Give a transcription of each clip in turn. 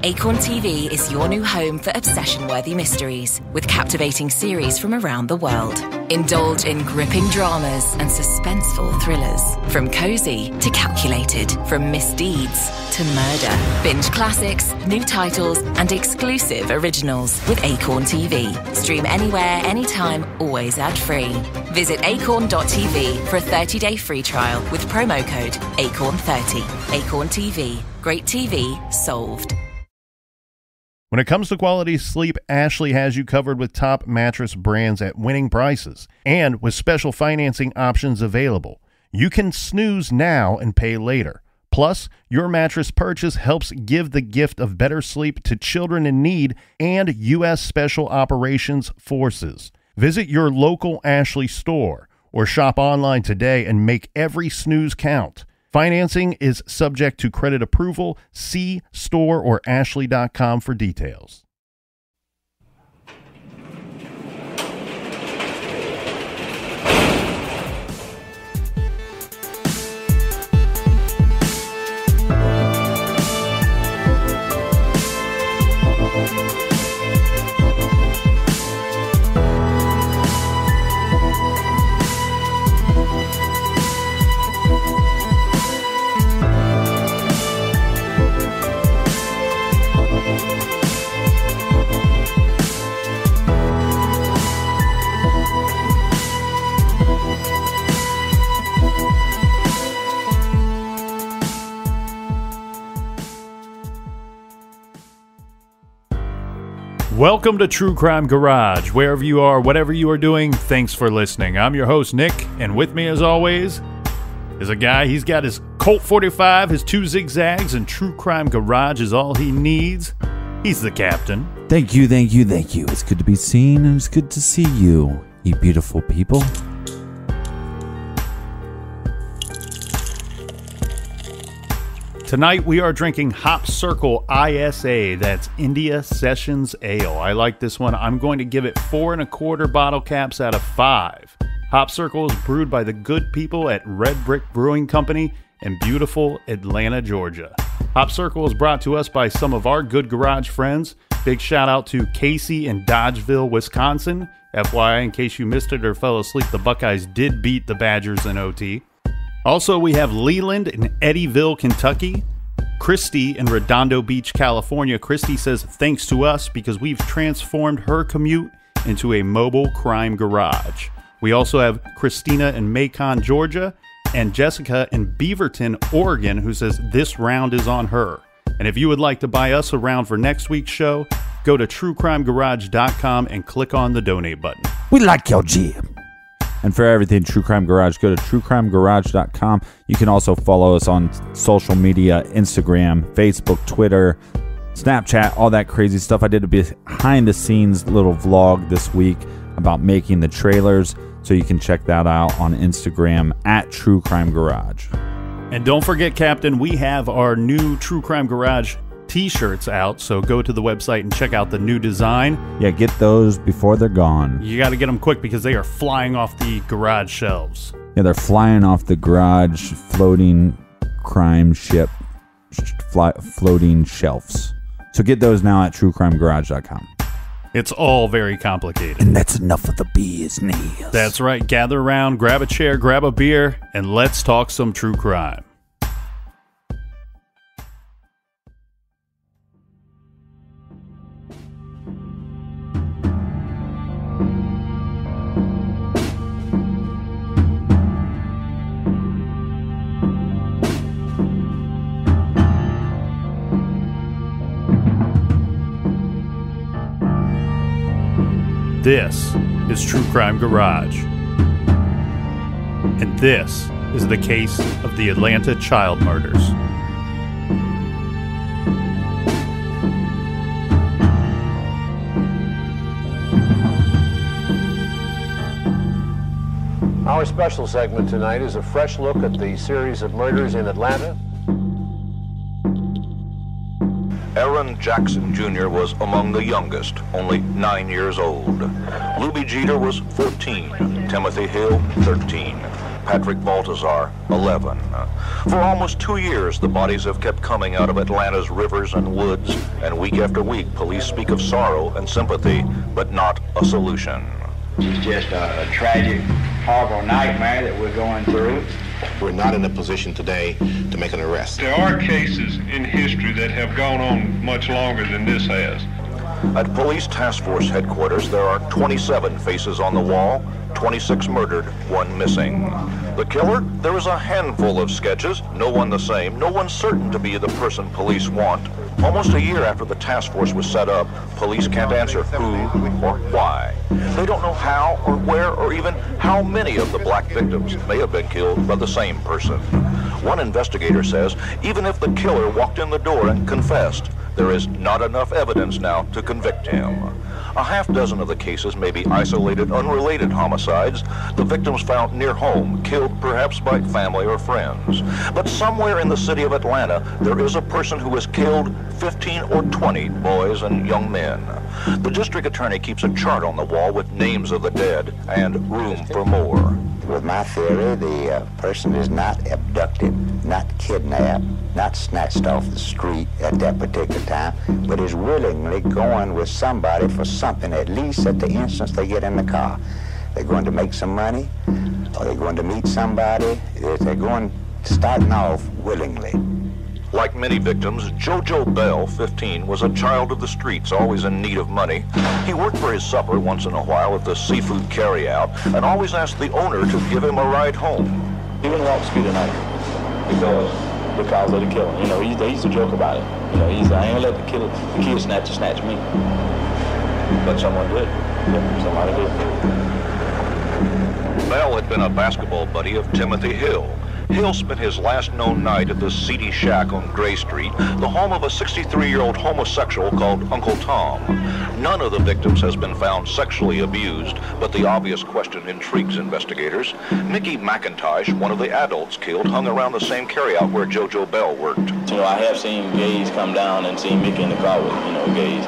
Acorn TV is your new home for obsession-worthy mysteries, with captivating series from around the world. Indulge in gripping dramas and suspenseful thrillers, from cozy to calculated, from misdeeds to murder. Binge classics, new titles, and exclusive originals with Acorn TV. Stream anywhere, anytime, always ad-free. Visit acorn.tv for a 30-day free trial with promo code ACORN30. Acorn TV. Great TV solved. When it comes to quality sleep, Ashley has you covered with top mattress brands at winning prices and with special financing options available. You can snooze now and pay later. Plus, your mattress purchase helps give the gift of better sleep to children in need and U.S. Special Operations Forces. Visit your local Ashley store or shop online today and make every snooze count. Financing is subject to credit approval. See store or ashley.com for details. Welcome to True Crime Garage. Wherever you are, whatever you are doing, thanks for listening. I'm your host, Nick, and with me, as always, is a guy. He's got his Colt 45, his 2 zigzags, and True Crime Garage is all he needs. He's the captain. Thank you. It's good to be seen, and it's good to see you, you beautiful people. Tonight we are drinking Hop Circle ISA. That's India Sessions Ale. I like this one. I'm going to give it 4 1/4 bottle caps out of 5. Hop Circle is brewed by the good people at Red Brick Brewing Company in beautiful Atlanta, Georgia. Hop Circle is brought to us by some of our good garage friends. Big shout out to Casey in Dodgeville, Wisconsin. FYI, in case you missed it or fell asleep, the Buckeyes did beat the Badgers in OT. Also, we have Leland in Eddyville, Kentucky. Christy in Redondo Beach, California. Christy says thanks to us because we've transformed her commute into a mobile crime garage. We also have Christina in Macon, Georgia, and Jessica in Beaverton, Oregon, who says this round is on her. And if you would like to buy us a round for next week's show, go to truecrimegarage.com and click on the donate button. We like your jam. And for everything True Crime Garage, go to truecrimegarage.com. You can also follow us on social media, Instagram, Facebook, Twitter, Snapchat, all that crazy stuff. I did a behind-the-scenes little vlog this week about making the trailers, so you can check that out on Instagram at True Crime Garage. And don't forget, Captain, we have our new True Crime Garage t-shirts out, so go to the website and check out the new design. Yeah, get those before they're gone. You got to get them quick because they are flying off the garage shelves. Yeah, they're flying off the garage floating crime ship floating shelves. So get those now at truecrimegarage.com. It's all very complicated. And that's enough of the business. That's right. Gather around, grab a chair, grab a beer, and let's talk some true crime. This is True Crime Garage. And this is the case of the Atlanta child murders. Our special segment tonight is a fresh look at the series of murders in Atlanta. Aaron Jackson Jr. was among the youngest, only 9 years old. Luby Jeter was 14, Timothy Hill 13. Patrick Baltazar, 11. For almost 2 years, the bodies have kept coming out of Atlanta's rivers and woods, and week after week, police speak of sorrow and sympathy, but not a solution. It's just a tragic, horrible nightmare that we're going through. We're not in a position today to make an arrest. There are cases in history that have gone on much longer than this has. At Police Task Force headquarters, there are 27 faces on the wall, 26 murdered, 1 missing. The killer? There is a handful of sketches, no one the same, no one certain to be the person police want. Almost a year after the task force was set up, police can't answer who or why. They don't know how or where or even how many of the black victims may have been killed by the same person. One investigator says even if the killer walked in the door and confessed, there is not enough evidence now to convict him. A half dozen of the cases may be isolated, unrelated homicides, the victims found near home, killed perhaps by family or friends. But somewhere in the city of Atlanta, there is a person who has killed 15 or 20 boys and young men. The district attorney keeps a chart on the wall with names of the dead and room for more. With my theory, the person is not abducted, not kidnapped, not snatched off the street at that particular time, but is willingly going with somebody for something, at least at the instance they get in the car. They're going to make some money, or they're going to meet somebody. They're going starting off willingly. Like many victims, JoJo Bell, 15, was a child of the streets, always in need of money. He worked for his supper once in a while at the seafood carryout and always asked the owner to give him a ride home. He wouldn't walk the street at night because of the killing. You know, they used to joke about it. You know, he said, I ain't gonna let the kid snatch me. But someone did. Yeah, somebody did. Bell had been a basketball buddy of Timothy Hill. Hill spent his last known night at the seedy shack on Gray Street, the home of a 63-year-old homosexual called Uncle Tom. None of the victims has been found sexually abused, but the obvious question intrigues investigators. Mickey McIntosh, one of the adults killed, hung around the same carryout where JoJo Bell worked. You know, I have seen gays come down and seen Mickey in the car with, gays.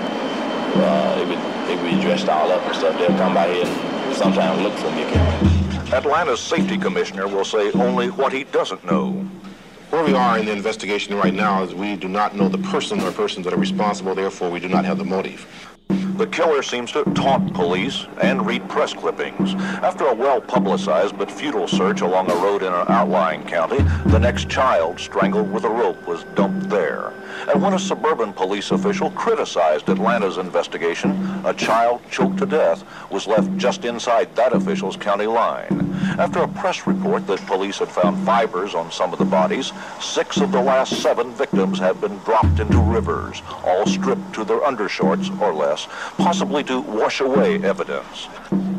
They would be dressed all up and stuff. They'll come by here and sometimes look for Mickey. Atlanta's safety commissioner will say only what he doesn't know. Where we are in the investigation right now is we do not know the person or persons that are responsible, therefore we do not have the motive. The killer seems to taunt police and read press clippings. After a well-publicized but futile search along a road in an outlying county, the next child strangled with a rope was dumped there. And when a suburban police official criticized Atlanta's investigation, a child choked to death was left just inside that official's county line. After a press report that police had found fibers on some of the bodies, 6 of the last 7 victims have been dropped into rivers, all stripped to their undershorts or less, possibly to wash away evidence.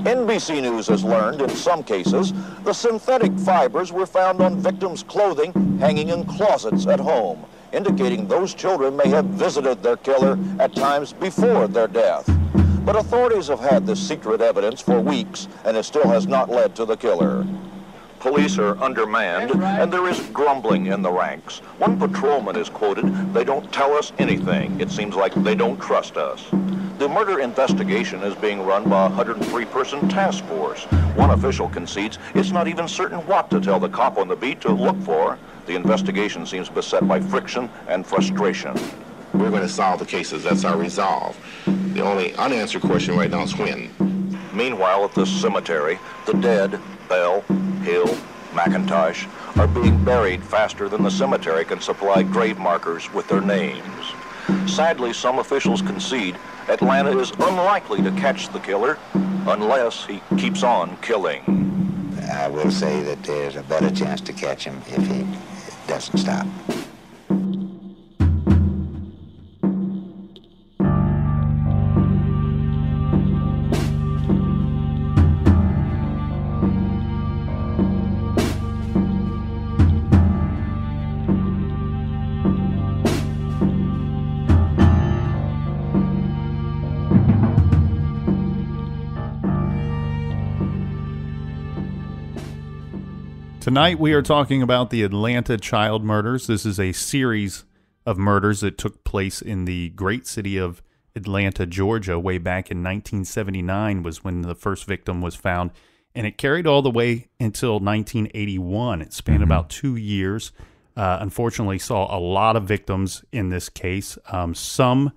NBC News has learned in some cases the synthetic fibers were found on victims' clothing hanging in closets at home, indicating those children may have visited their killer at times before their death. But authorities have had this secret evidence for weeks, and it still has not led to the killer. Police are undermanned, and there is grumbling in the ranks. One patrolman is quoted, "They don't tell us anything. It seems like they don't trust us." The murder investigation is being run by a 103-person task force. One official concedes it's not even certain what to tell the cop on the beat to look for. The investigation seems beset by friction and frustration. We're going to solve the cases. That's our resolve. The only unanswered question right now is when. Meanwhile, at the cemetery, the dead, Bell, Hill, McIntosh, are being buried faster than the cemetery can supply grave markers with their names. Sadly, some officials concede Atlanta is unlikely to catch the killer unless he keeps on killing. I will say that there's a better chance to catch him if he doesn't stop. Tonight we are talking about the Atlanta child murders. This is a series of murders that took place in the great city of Atlanta, Georgia. Way back in 1979 was when the first victim was found and it carried all the way until 1981. It spanned about 2 years. Unfortunately, saw a lot of victims in this case. Some,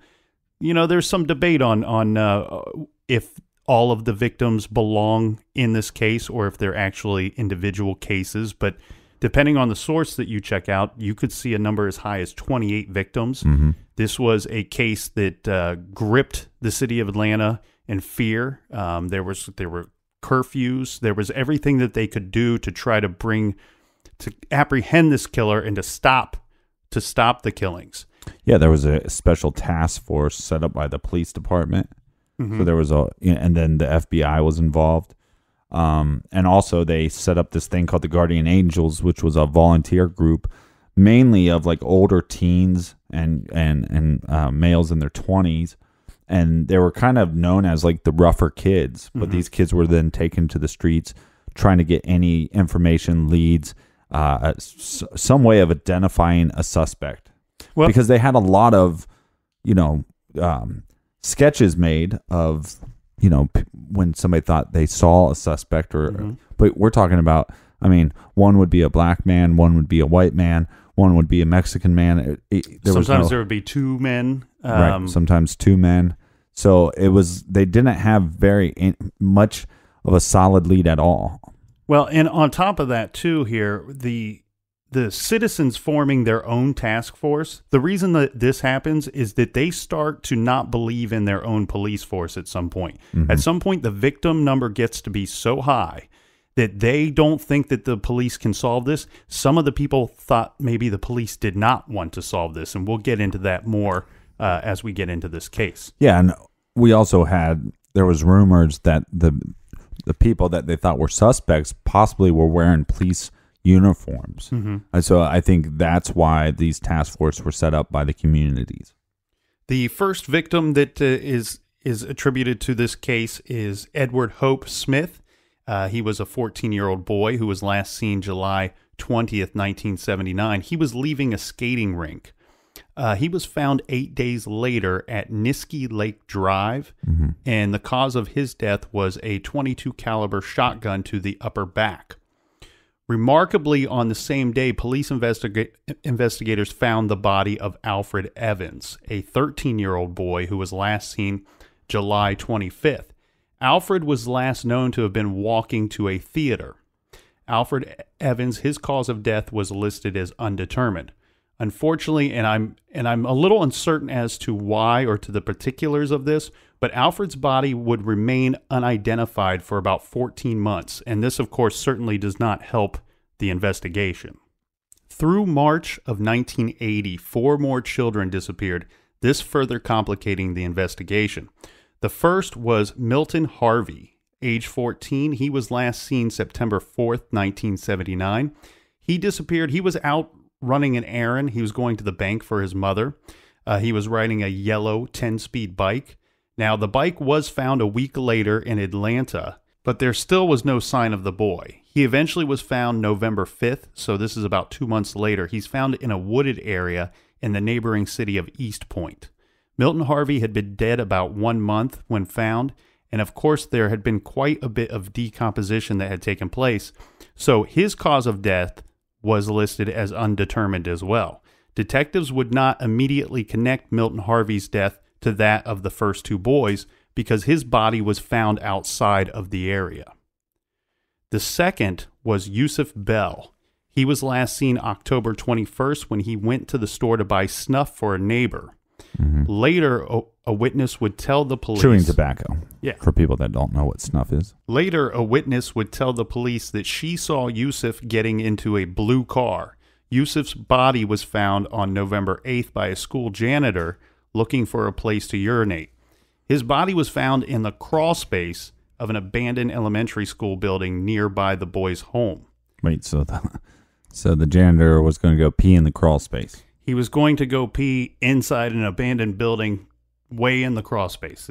there's some debate on if all of the victims belong in this case or if they're actually individual cases. But depending on the source that you check out, you could see a number as high as 28 victims. This was a case that gripped the city of Atlanta in fear. There were curfews. There was everything that they could do to try to apprehend this killer and to stop the killings. Yeah, there was a special task force set up by the police department. So there was and then the FBI was involved. And also they set up this thing called the Guardian Angels, which was a volunteer group, mainly of like older teens and males in their 20s. And they were kind of known as like the rougher kids, but these kids were then taken to the streets trying to get any information, leads, some way of identifying a suspect. Well, because they had a lot of, sketches made of, when somebody thought they saw a suspect but we're talking about, one would be a black man, one would be a white man, one would be a Mexican man. Sometimes there would be two men. Right, sometimes two men. So they didn't have very much of a solid lead at all. Well, and on top of that too here, the citizens forming their own task force, the reason that this happens is that they start to not believe in their own police force at some point. At some point, the victim number gets to be so high that they don't think that the police can solve this. Some of the people thought maybe the police did not want to solve this, and we'll get into that more as we get into this case. Yeah, and we also there was rumors that the people that they thought were suspects possibly were wearing police uniforms. And so I think that's why these task forces were set up by the communities. The first victim that is attributed to this case is Edward Hope Smith. He was a 14-year-old boy who was last seen July 20th, 1979. He was leaving a skating rink. He was found 8 days later at Niskey Lake Drive, and the cause of his death was a .22 caliber shotgun to the upper back. Remarkably, on the same day, police investigators found the body of Alfred Evans, a 13-year-old boy who was last seen July 25th. Alfred was last known to have been walking to a theater. Alfred Evans, his cause of death was listed as undetermined. Unfortunately, and I'm a little uncertain as to why or to the particulars of this, but Alfred's body would remain unidentified for about 14 months, and this, of course, certainly does not help the investigation. Through March of 1980, 4 more children disappeared, this further complicating the investigation. The first was Milton Harvey, age 14. He was last seen September 4th, 1979. He disappeared. He was out running an errand. He was going to the bank for his mother. He was riding a yellow 10-speed bike. Now, the bike was found a week later in Atlanta, but there still was no sign of the boy. He eventually was found November 5th, so this is about 2 months later. He's found in a wooded area in the neighboring city of East Point. Milton Harvey had been dead about 1 month when found, and of course there had been quite a bit of decomposition that had taken place, so his cause of death was listed as undetermined as well. Detectives would not immediately connect Milton Harvey's death to that of the first 2 boys because his body was found outside of the area. The second was Yusuf Bell. He was last seen October 21st when he went to the store to buy snuff for a neighbor. Later, a witness would tell the police... Chewing tobacco. Yeah. For people that don't know what snuff is. Later, a witness would tell the police that she saw Yusuf getting into a blue car. Yusuf's body was found on November 8th by a school janitor looking for a place to urinate. His body was found in the crawl space of an abandoned elementary school building nearby the boy's home. Wait, so the janitor was going to go pee in the crawl space. He was going to go pee inside an abandoned building way in the crawl space.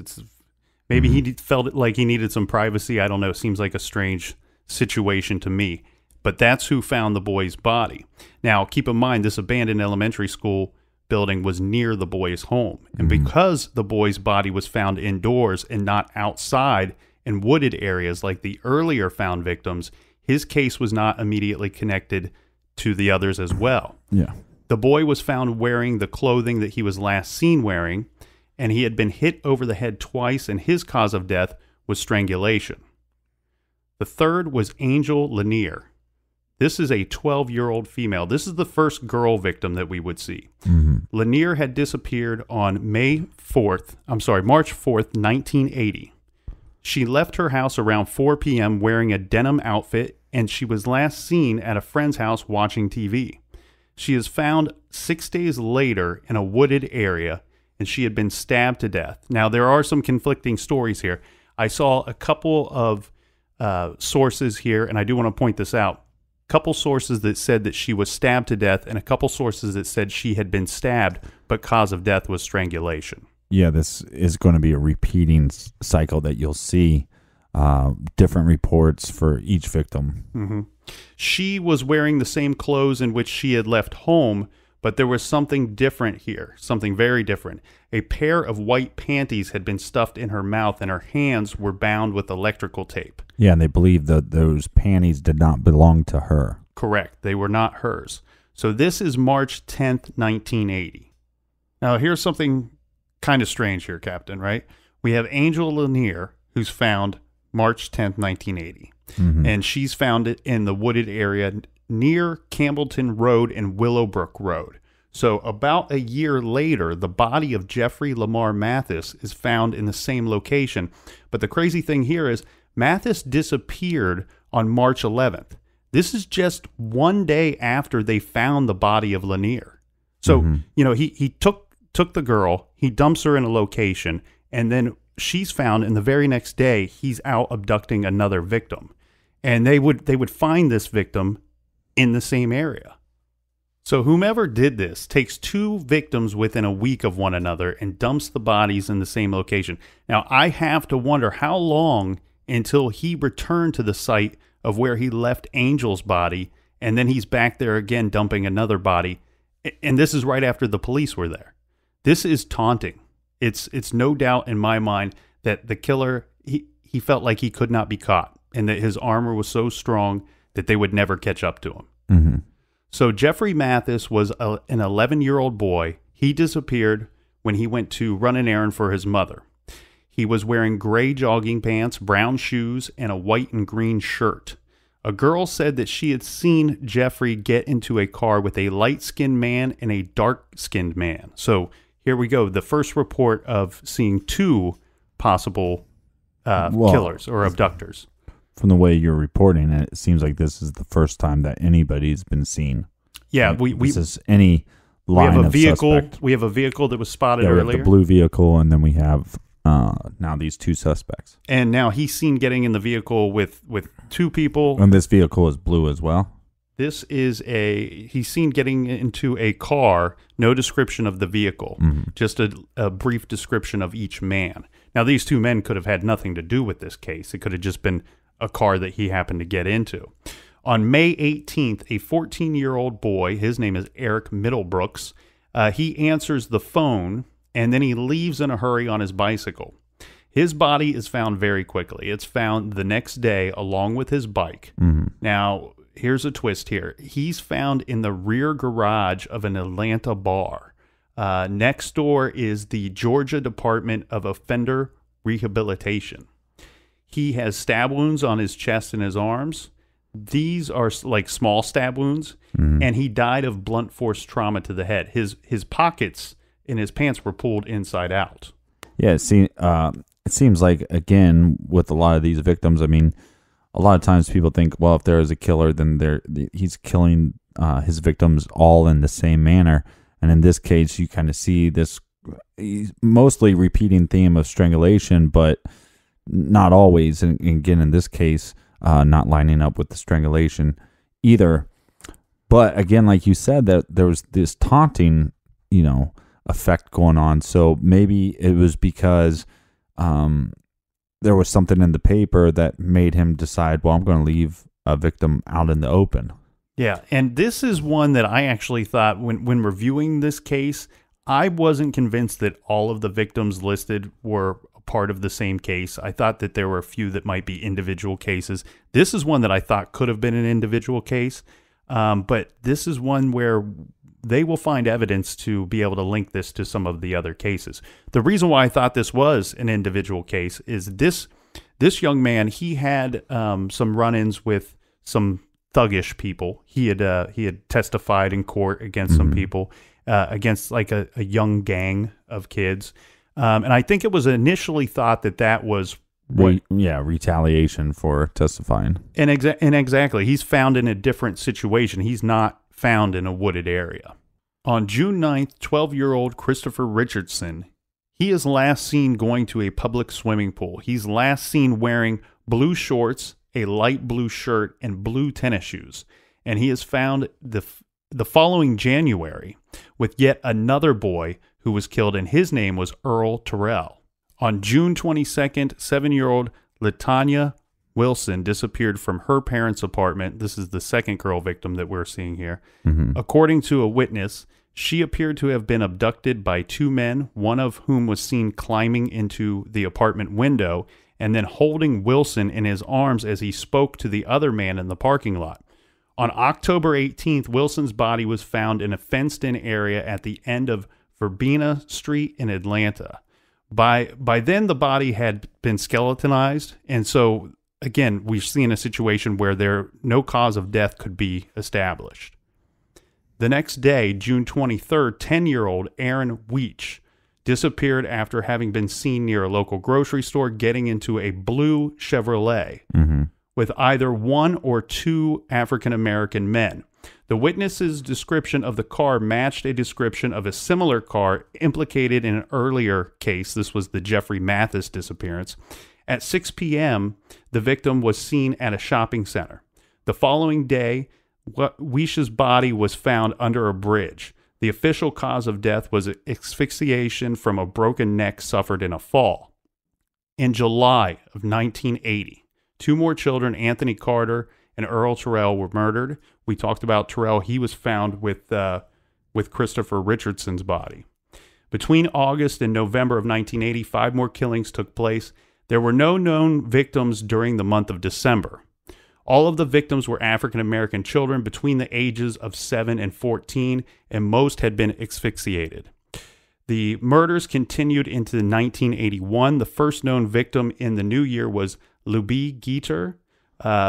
Maybe he felt like he needed some privacy. I don't know. It seems like a strange situation to me. But that's who found the boy's body. Now, keep in mind, this abandoned elementary school building was near the boy's home. And because the boy's body was found indoors and not outside in wooded areas like the earlier found victims, his case was not immediately connected to the others as well. Yeah. The boy was found wearing the clothing that he was last seen wearing, and he had been hit over the head twice, and his cause of death was strangulation. The third was Angel Lanier. This is a 12-year-old female. This is the first girl victim that we would see. Mm-hmm. Lanier had disappeared on March 4th, 1980. She left her house around 4 p.m. wearing a denim outfit, and she was last seen at a friend's house watching TV. She is found 6 days later in a wooded area, and she had been stabbed to death. Now, there are some conflicting stories here. I saw a couple of sources here, and I do want to point this out. A couple sources that said that she was stabbed to death, and a couple sources that said she had been stabbed, but cause of death was strangulation. Yeah, this is going to be a repeating cycle that you'll see different reports for each victim. Mm-hmm. She was wearing the same clothes in which she had left home, but there was something different here, something very different. A pair of white panties had been stuffed in her mouth, and her hands were bound with electrical tape. Yeah, and they believe that those panties did not belong to her. Correct. They were not hers. So this is March 10th, 1980. Now, here's something kind of strange here, Captain, right? We have Angel Lanier, who's found March 10th, 1980. Mm-hmm. And she's found it in the wooded area near Campbellton Road and Willowbrook Road. So about a year later, the body of Jeffrey Lamar Mathis is found in the same location. But the crazy thing here is Mathis disappeared on March 11th. This is just one day after they found the body of Lanier. So, he took the girl, he dumps her in a location, and then she's found, and the very next day, he's out abducting another victim. And they would find this victim in the same area. So whomever did this takes two victims within a week of one another and dumps the bodies in the same location. Now, I have to wonder how long until he returned to the site of where he left Angel's body, and then he's back there again dumping another body. And this is right after the police were there. This is taunting. It's no doubt in my mind that the killer, he felt like he could not be caught, and that his armor was so strong that they would never catch up to him. Mm-hmm. So Jeffrey Mathis was an 11-year-old boy. He disappeared when he went to run an errand for his mother. He was wearing gray jogging pants, brown shoes, and a white and green shirt. A girl said that she had seen Jeffrey get into a car with a light-skinned man and a dark-skinned man. So here we go. The first report of seeing two possible killers or abductors. From the way you're reporting it, it seems like this is the first time that anybody's been seen. Yeah, like, this is any line of suspect. We have a vehicle that was spotted We earlier. have the blue vehicle, and then we have now these two suspects. And now he's seen getting in the vehicle with two people. And this vehicle is blue as well. This is he's seen getting into a car, no description of the vehicle, just a brief description of each man. Now, these two men could have had nothing to do with this case. It could have just been a car that he happened to get into. On May 18th, a 14-year-old boy, his name is Eric Middlebrooks, he answers the phone, and then he leaves in a hurry on his bicycle. His body is found very quickly. It's found the next day along with his bike. Mm-hmm. Now, here's a twist here. He's found in the rear garage of an Atlanta bar. Next door is the Georgia Department of Offender Rehabilitation. He has stab wounds on his chest and his arms. These are like small stab wounds, and he died of blunt force trauma to the head. His pockets in his pants were pulled inside out. Yeah, it seems like, again, with a lot of these victims, I mean, a lot of times people think, well, if there is a killer, then he's killing his victims all in the same manner. And in this case, you kind of see this mostly repeating theme of strangulation, but not always. And again, in this case, not lining up with the strangulation either. But again, like you said, that there was this taunting, effect going on. So maybe it was because there was something in the paper that made him decide, well, I'm going to leave a victim out in the open. Yeah, and this is one that I actually thought when reviewing this case, I wasn't convinced that all of the victims listed were part of the same case. I thought that there were a few that might be individual cases. This is one that I thought could have been an individual case, but this is one where they will find evidence to be able to link this to some of the other cases. The reason why I thought this was an individual case is this young man, he had some run-ins with some thuggish people. He had testified in court against some people, against like a young gang of kids. And I think it was initially thought that was retaliation for testifying. And exactly, he's found in a different situation. He's not found in a wooded area. On June 9th, 12-year-old Christopher Richardson, he is last seen going to a public swimming pool. He's last seen wearing blue shorts, a light blue shirt, and blue tennis shoes. And he is found the following January with yet another boy who was killed, and his name was Earl Terrell. On June 22nd, 7-year-old Latanya Wilson disappeared from her parents' apartment. This is the second girl victim that we're seeing here. According to a witness, she appeared to have been abducted by two men, one of whom was seen climbing into the apartment window and then holding Wilson in his arms as he spoke to the other man in the parking lot. On October 18th, Wilson's body was found in a fenced-in area at the end of Verbena Street in Atlanta. By then, the body had been skeletonized, and so again, we've seen a situation where no cause of death could be established. The next day, June 23rd, 10-year-old Aaron Weech disappeared after having been seen near a local grocery store getting into a blue Chevrolet with either one or two African-American men. The witness's description of the car matched a description of a similar car implicated in an earlier case. This was the Jeffrey Mathis disappearance. At 6 p.m., the victim was seen at a shopping center. The following day, Weish's body was found under a bridge. The official cause of death was asphyxiation from a broken neck suffered in a fall. In July of 1980, two more children, Anthony Carter and Earl Terrell, were murdered. We talked about Terrell. He was found with Christopher Richardson's body. Between August and November of 1980, 5 more killings took place. There were no known victims during the month of December. All of the victims were African-American children between the ages of 7 and 14, and most had been asphyxiated. The murders continued into 1981. The first known victim in the new year was Luby Geter,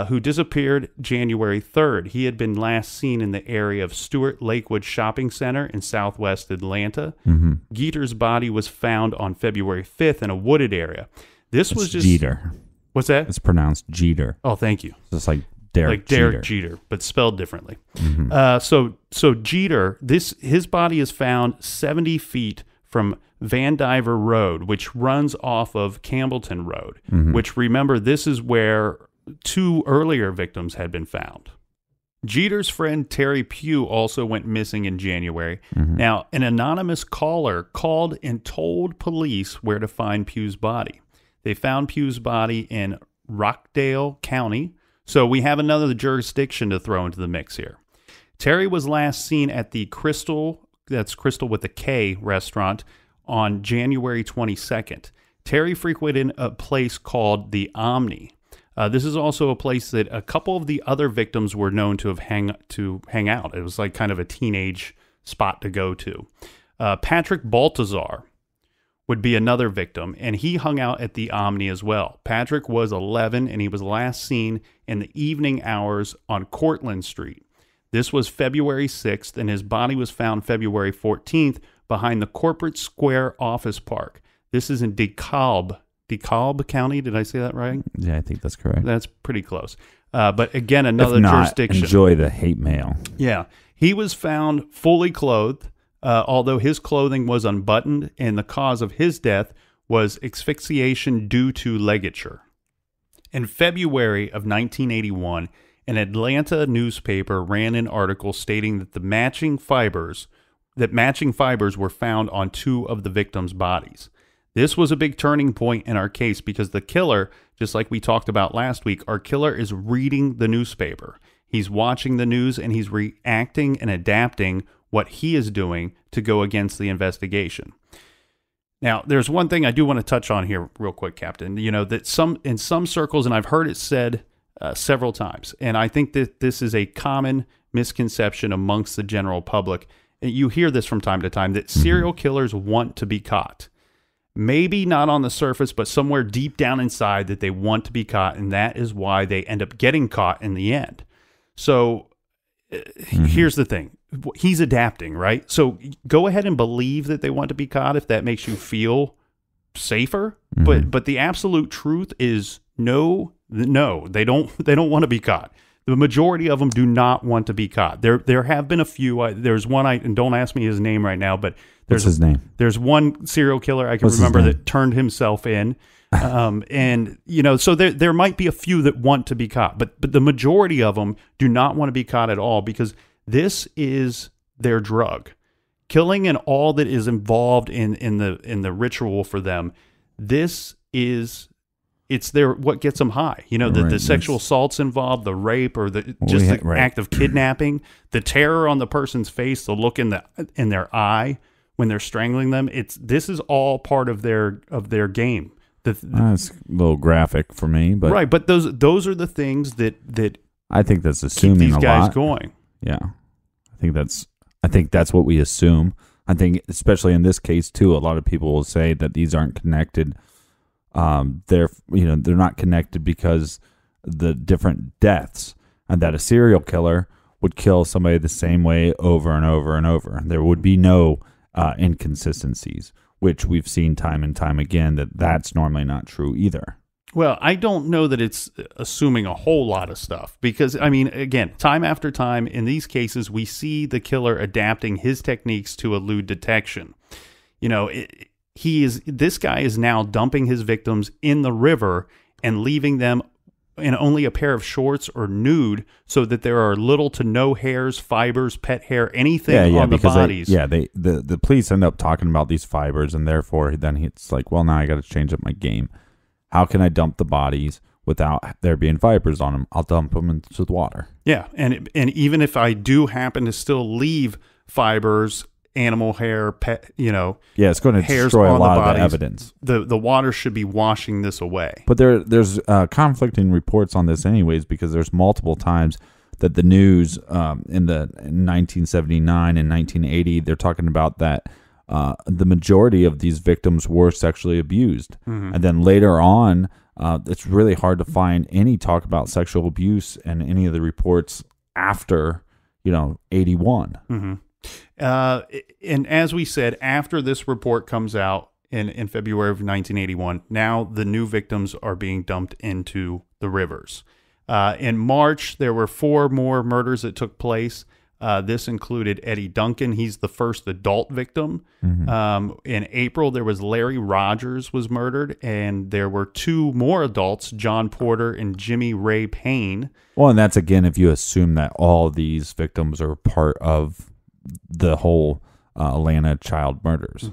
who disappeared January 3rd. He had been last seen in the area of Stewart Lakewood Shopping Center in southwest Atlanta. Geter's body was found on February 5th in a wooded area. This was just Jeter. What's that? It's pronounced Jeter. Oh, thank you. It's like Derek Jeter, but spelled differently. So Jeter, his body is found 70 feet from Van Diver Road, which runs off of Campbellton Road, which, remember, this is where 2 earlier victims had been found. Jeter's friend Terry Pugh also went missing in January. Now, an anonymous caller called and told police where to find Pugh's body. They found Pugh's body in Rockdale County, so we have another jurisdiction to throw into the mix here. Terry was last seen at the Crystal, that's Crystal with a K, restaurant on January 22nd. Terry frequented a place called the Omni. This is also a place that a couple of the other victims were known to have hang out. It was like kind of a teenage spot to go to. Patrick Baltazar would be another victim, and he hung out at the Omni as well. Patrick was 11, and he was last seen in the evening hours on Cortlandt Street. This was February 6th, and his body was found February 14th behind the Corporate Square Office Park. This is in DeKalb County. Did I say that right? Yeah, I think that's correct. That's pretty close. But again, another if not, jurisdiction. Enjoy the hate mail. Yeah. He was found fully clothed, although his clothing was unbuttoned, and the cause of his death was asphyxiation due to ligature. In February of 1981, an Atlanta newspaper ran an article stating that matching fibers were found on 2 of the victims' bodies. This was a big turning point in our case because the killer, just like we talked about last week, our killer is reading the newspaper. He's watching the news and he's reacting and adapting what he is doing to go against the investigation. Now, there's one thing I do want to touch on here real quick, Captain. You know, that in some circles, and I've heard it said several times, and I think that this is a common misconception amongst the general public. You hear this from time to time, that serial killers want to be caught. Maybe not on the surface, but somewhere deep down inside that they want to be caught, and that is why they end up getting caught in the end. So here's the thing. He's adapting, right? So go ahead and believe that they want to be caught if that makes you feel safer. But the absolute truth is no, they don't want to be caught. The majority of them do not want to be caught. There have been a few. There's one, and don't ask me his name right now, but what's his name? There's one serial killer I can remember that turned himself in. And, you know, so there might be a few that want to be caught, but the majority of them do not want to be caught at all, because this is their drug. Killing and all that is involved in the ritual for them, it's what gets them high. You know, the sexual assaults involved, the rape, or the act of kidnapping, the terror on the person's face, the look in their eye when they're strangling them. This is all part of their game. That's a little graphic for me, but right. But those are the things that I think that's assuming keep these guys lot. Going. Yeah, I think that's what we assume. I think, especially in this case too, a lot of people will say that these aren't connected. They're not connected because the different deaths, and that a serial killer would kill somebody the same way over and over and over. There would be no inconsistencies, which we've seen time and time again that's normally not true either. Well, I don't know that it's assuming a whole lot of stuff, because, I mean, again, time after time in these cases, we see the killer adapting his techniques to elude detection. You know, this guy is now dumping his victims in the river and leaving them in only a pair of shorts or nude, so that there are little to no hairs, fibers, pet hair, anything on the bodies. The police end up talking about these fibers, and therefore then it's like, well, now I got to change up my game. How can I dump the bodies without there being fibers on them? I'll dump them into the water. Yeah, and even if I do happen to still leave fibers, animal hair, pet, it's going to destroy a lot of the evidence. The water should be washing this away. But there's conflicting reports on this, anyways, because there's multiple times that the news in 1979 and 1980 they're talking about that. The majority of these victims were sexually abused. And then later on, it's really hard to find any talk about sexual abuse in any of the reports after, 81. And as we said, after this report comes out in February of 1981, now the new victims are being dumped into the rivers. In March, there were 4 more murders that took place. This included Eddie Duncan. He's the first adult victim. In April, there was Larry Rogers was murdered, and there were 2 more adults, John Porter and Jimmy Ray Payne. Well, and that's, again, if you assume that all these victims are part of the whole Atlanta child murders.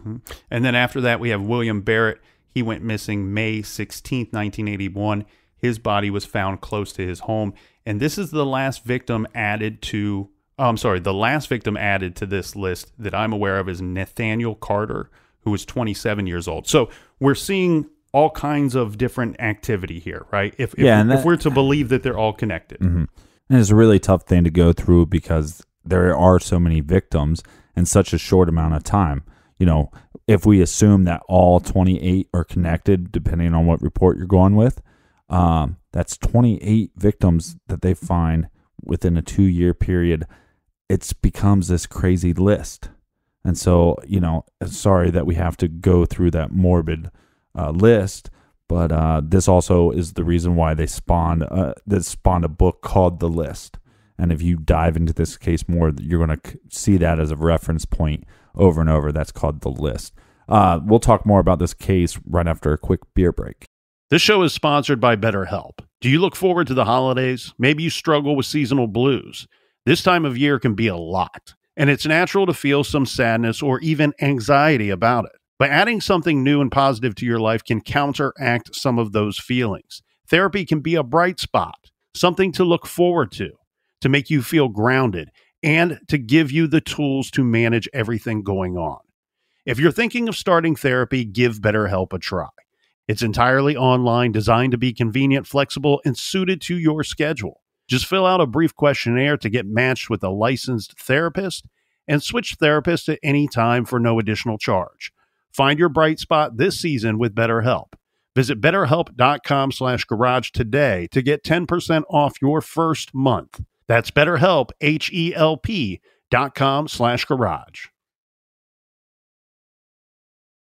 And then after that, we have William Barrett. He went missing May 16th, 1981. His body was found close to his home. And this is the last victim added to... the last victim added to this list that I'm aware of is Nathaniel Carter, who was 27 years old. So we're seeing all kinds of different activity here, right? If we're to believe that they're all connected. And it's a really tough thing to go through because there are so many victims in such a short amount of time. If we assume that all 28 are connected, depending on what report you're going with, that's 28 victims that they find within a 2-year period. It becomes this crazy list. And so, sorry that we have to go through that morbid list, but this also is the reason why they spawned a book called The List. And if you dive into this case more, you're going to see that as a reference point over and over. That's called The List. We'll talk more about this case right after a quick beer break. This show is sponsored by BetterHelp. Do you look forward to the holidays? Maybe you struggle with seasonal blues. This time of year can be a lot, and it's natural to feel some sadness or even anxiety about it. But adding something new and positive to your life can counteract some of those feelings. Therapy can be a bright spot, something to look forward to make you feel grounded, and to give you the tools to manage everything going on. If you're thinking of starting therapy, give BetterHelp a try. It's entirely online, designed to be convenient, flexible, and suited to your schedule. Just fill out a brief questionnaire to get matched with a licensed therapist and switch therapists at any time for no additional charge. Find your bright spot this season with BetterHelp. Visit BetterHelp.com/garage today to get 10% off your first month. That's BetterHelp, HELP.com/garage.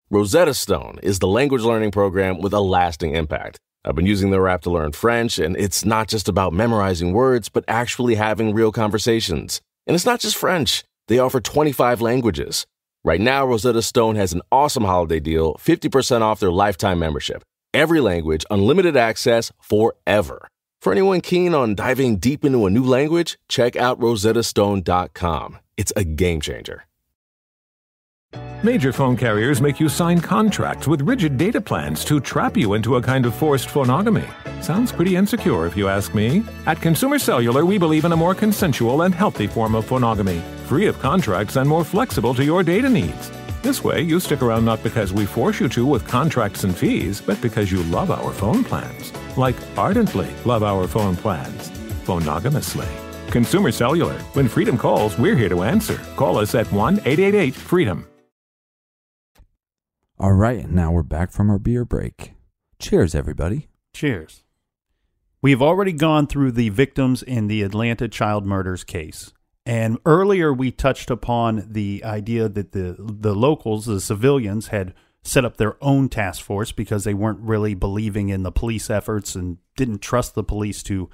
Rosetta Stone is the language learning program with a lasting impact. I've been using their app to learn French, and it's not just about memorizing words, but actually having real conversations. And it's not just French. They offer 25 languages. Right now, Rosetta Stone has an awesome holiday deal, 50% off their lifetime membership. Every language, unlimited access forever. For anyone keen on diving deep into a new language, check out rosettastone.com. It's a game changer. Major phone carriers make you sign contracts with rigid data plans to trap you into a kind of forced phonogamy. Sounds pretty insecure if you ask me. At Consumer Cellular, we believe in a more consensual and healthy form of phonogamy, free of contracts and more flexible to your data needs. This way, you stick around not because we force you to with contracts and fees, but because you love our phone plans. Like ardently love our phone plans. Phonogamously. Consumer Cellular. When freedom calls, we're here to answer. Call us at 1-888-FREEDOM. All right, now we're back from our beer break. Cheers, everybody. Cheers. We've already gone through the victims in the Atlanta child murders case. And earlier we touched upon the idea that the locals, the civilians, had set up their own task force because they weren't really believing in the police efforts and didn't trust the police to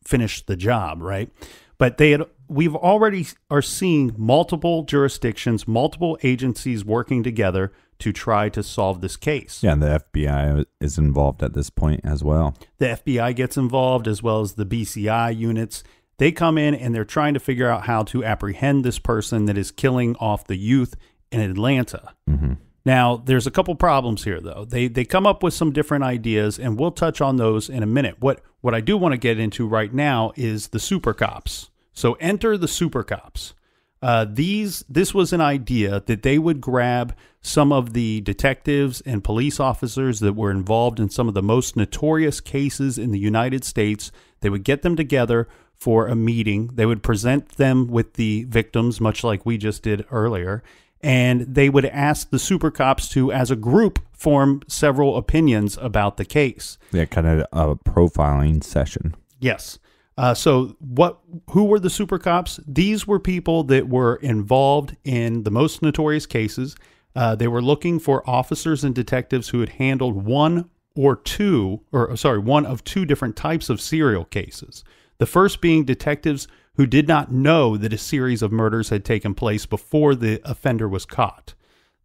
finish the job, right? But we've already are seeing multiple jurisdictions, multiple agencies working together to try to solve this case. Yeah, the FBI is involved at this point as well. The FBI gets involved, as well as the BCI units. They come in and they're trying to figure out how to apprehend this person that is killing off the youth in Atlanta. Mm-hmm. Now, there's a couple problems here, though. They come up with some different ideas, and we'll touch on those in a minute. What I do want to get into right now is the super cops. So enter the super cops. This was an idea that they would grab some of the detectives and police officers that were involved in some of the most notorious cases in the United States. They would get them together for a meeting. They would present them with the victims, much like we just did earlier. And they would ask the super cops to, as a group, form several opinions about the case. Yeah, kind of a profiling session. Yes. So who were the super cops? These were people that were involved in the most notorious cases. They were looking for officers and detectives who had handled one of two different types of serial cases. The first being detectives who did not know that a series of murders had taken place before the offender was caught.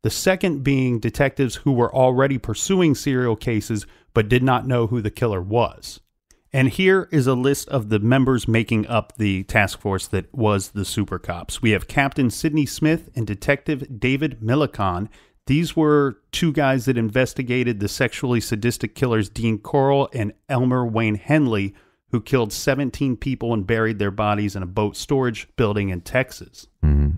The second being detectives who were already pursuing serial cases but did not know who the killer was. And here is a list of the members making up the task force that was the Super Cops. We have Captain Sidney Smith and Detective David Millikan. These were two guys that investigated the sexually sadistic killers Dean Corll and Elmer Wayne Henley, who killed 17 people and buried their bodies in a boat storage building in Texas. Mm-hmm.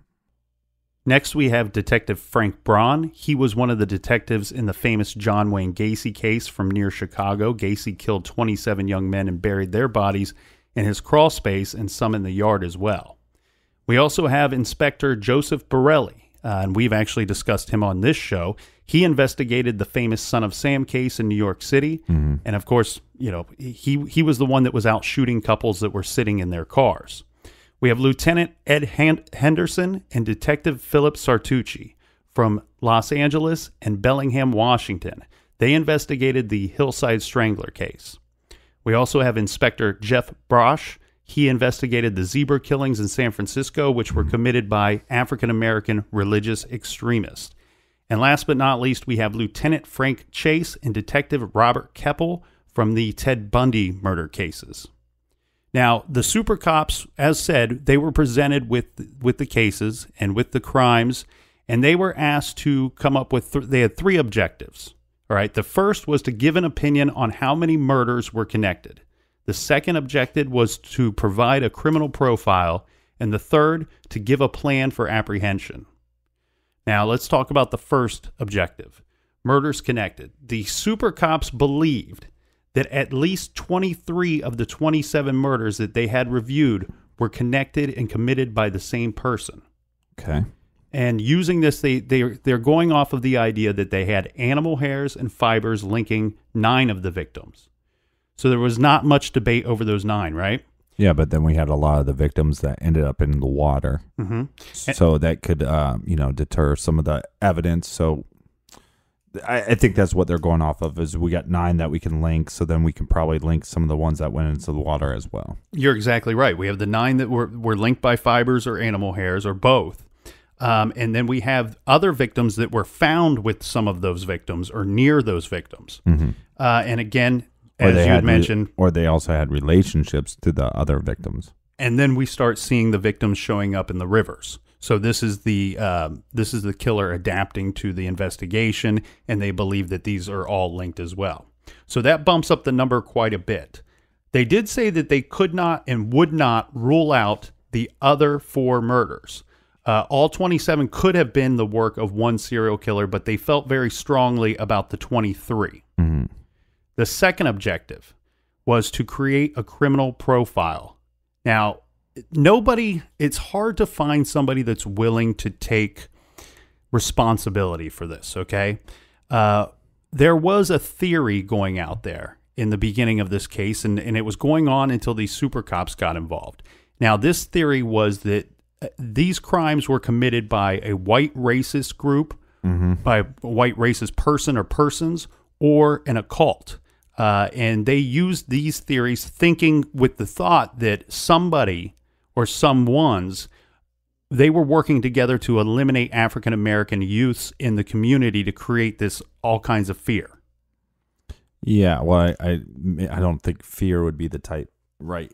Next, we have Detective Frank Braun. He was one of the detectives in the famous John Wayne Gacy case from near Chicago. Gacy killed 27 young men and buried their bodies in his crawl space and some in the yard as well. We also have Inspector Joseph Borelli, and we've actually discussed him on this show. He investigated the famous Son of Sam case in New York City. Mm-hmm. And of course, he was the one that was out shooting couples that were sitting in their cars. We have Lieutenant Ed Henderson and Detective Philip Sartucci from Los Angeles and Bellingham, Washington. They investigated the Hillside Strangler case. We also have Inspector Jeff Brosh. He investigated the zebra killings in San Francisco, which were committed by African-American religious extremists. And last but not least, we have Lieutenant Frank Chase and Detective Robert Keppel from the Ted Bundy murder cases. Now, the Super Cops, as said, they were presented with the cases and with the crimes, and they were asked to come up with, they had three objectives. All right, the first was to give an opinion on how many murders were connected. The second objective was to provide a criminal profile, and the third, to give a plan for apprehension. Now, let's talk about the first objective, murders connected. The super cops believed that at least 23 of the 27 murders that they had reviewed were connected and committed by the same person. Okay. And using this, they're going off of the idea that they had animal hairs and fibers linking 9 of the victims. So there was not much debate over those 9, right? Yeah, but then we had a lot of the victims that ended up in the water. Mm-hmm. So that could, deter some of the evidence. So I think that's what they're going off of, is we got 9 that we can link, so then we can probably link some of the ones that went into the water as well. You're exactly right. We have the 9 that were linked by fibers or animal hairs or both. And then we have other victims that were found with some of those victims or near those victims. Mm-hmm. And again, as you had mentioned. Or they also had relationships to the other victims. And then we start seeing the victims showing up in the rivers. So this is the killer adapting to the investigation, and they believe that these are all linked as well. So that bumps up the number quite a bit. They did say that they could not and would not rule out the other 4 murders. All 27 could have been the work of one serial killer, but they felt very strongly about the 23. Mm-hmm. The second objective was to create a criminal profile. Now, it's hard to find somebody that's willing to take responsibility for this, okay? There was a theory going out there in the beginning of this case, and it was going on until these super cops got involved. Now, this theory was that these crimes were committed by a white racist group, mm-hmm. by a white racist person or persons, or an occult. And they used these theories thinking with the thought that somebody or someone's, they were working together to eliminate African American youths in the community to create this all kinds of fear. Yeah, well, I don't think fear would be the right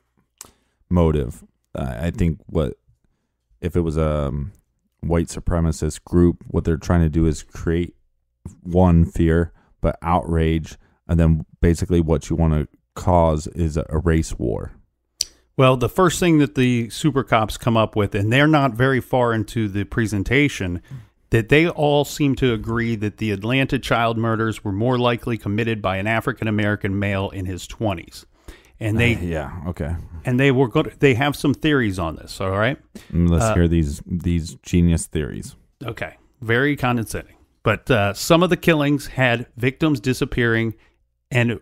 motive. I think if it was a white supremacist group, what they're trying to do is create one fear, but outrage, and then basically what you want to cause is a race war. Well, the first thing that the super cops come up with, and they're not very far into the presentation, that they all seem to agree that the Atlanta child murders were more likely committed by an African American male in his 20s. And they okay. And they have some theories on this, all right? Let's hear these genius theories. Okay. Very condescending. But some of the killings had victims disappearing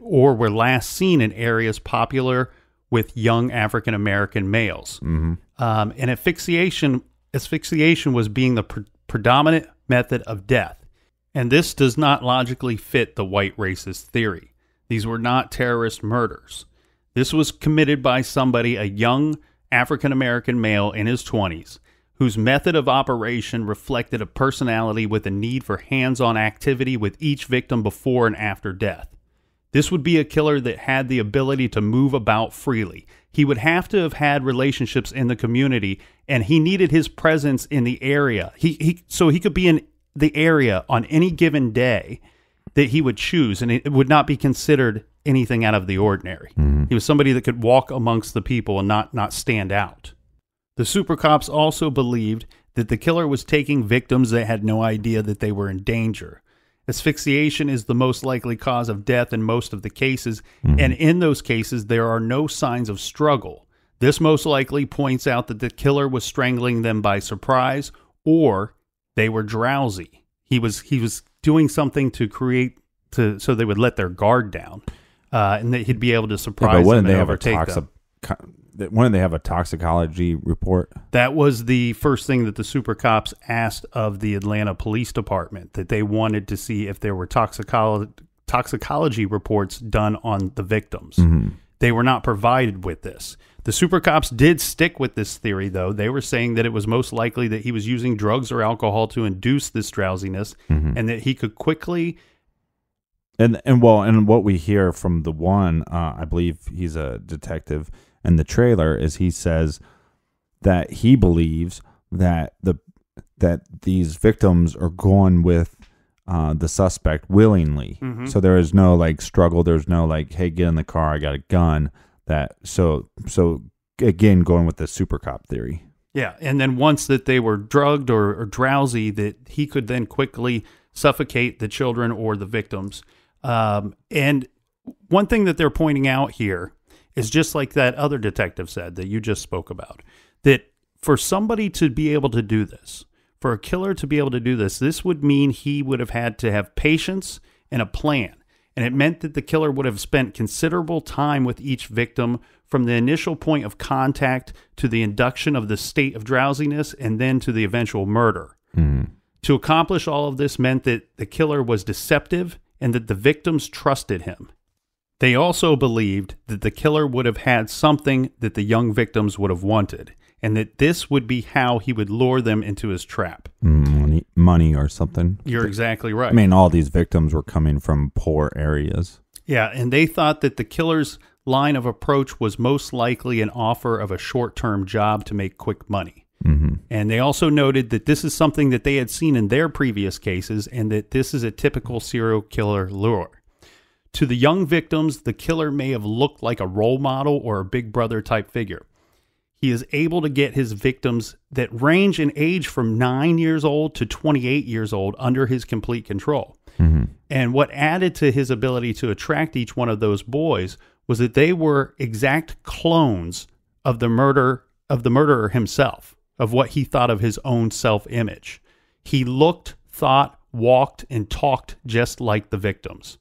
or were last seen in areas popular with young African American males. Mm-hmm. And asphyxiation was being the predominant method of death. And this does not logically fit the white racist theory. These were not terrorist murders. This was committed by somebody, a young African American male in his 20s, whose method of operation reflected a personality with a need for hands-on activity with each victim before and after death. This would be a killer that had the ability to move about freely. He would have to have had relationships in the community, and he needed his presence in the area. So he could be in the area on any given day that he would choose, and it would not be considered anything out of the ordinary. Mm-hmm. He was somebody that could walk amongst the people and not stand out. The super cops also believed that the killer was taking victims that had no idea that they were in danger. Asphyxiation is the most likely cause of death in most of the cases, and in those cases, there are no signs of struggle. This most likely points out that the killer was strangling them by surprise, or they were drowsy. He was doing something to so they would let their guard down, and that he'd be able to surprise them and overtake them. Wouldn't they have a toxicology report? That was the first thing that the super cops asked of the Atlanta Police Department, that they wanted to see if there were toxicology reports done on the victims. Mm-hmm. They were not provided with this. The super cops did stick with this theory, though. They were saying that it was most likely that he was using drugs or alcohol to induce this drowsiness, and that he could quickly... And what we hear from the one, I believe he's a detective, in the trailer is he says that he believes that these victims are going with the suspect willingly. Mm-hmm. So there is no struggle. There's no hey, get in the car, I got a gun. So again, going with the super cop theory. Yeah, and then once that they were drugged or drowsy, that he could then quickly suffocate the children or the victims. And one thing that they're pointing out here is just like that other detective said that you just spoke about, that for somebody to be able to do this, for a killer to be able to do this, this would mean he would have had to have patience and a plan. And it meant that the killer would have spent considerable time with each victim from the initial point of contact to the induction of the state of drowsiness and then to the eventual murder. To accomplish all of this meant that the killer was deceptive and that the victims trusted him. They also believed that the killer would have had something that the young victims would have wanted, and that this would be how he would lure them into his trap. Money or something. You're exactly right. I mean, all these victims were coming from poor areas. Yeah, and they thought that the killer's line of approach was most likely an offer of a short-term job to make quick money. And they also noted that this is something that they had seen in their previous cases and that this is a typical serial killer lure. To the young victims, the killer may have looked like a role model or a big brother type figure. He is able to get his victims that range in age from 9 years old to 28 years old under his complete control. And what added to his ability to attract each one of those boys was that they were exact clones of the murderer himself, of what he thought of his own self-image. He looked, thought, walked, and talked just like the victims.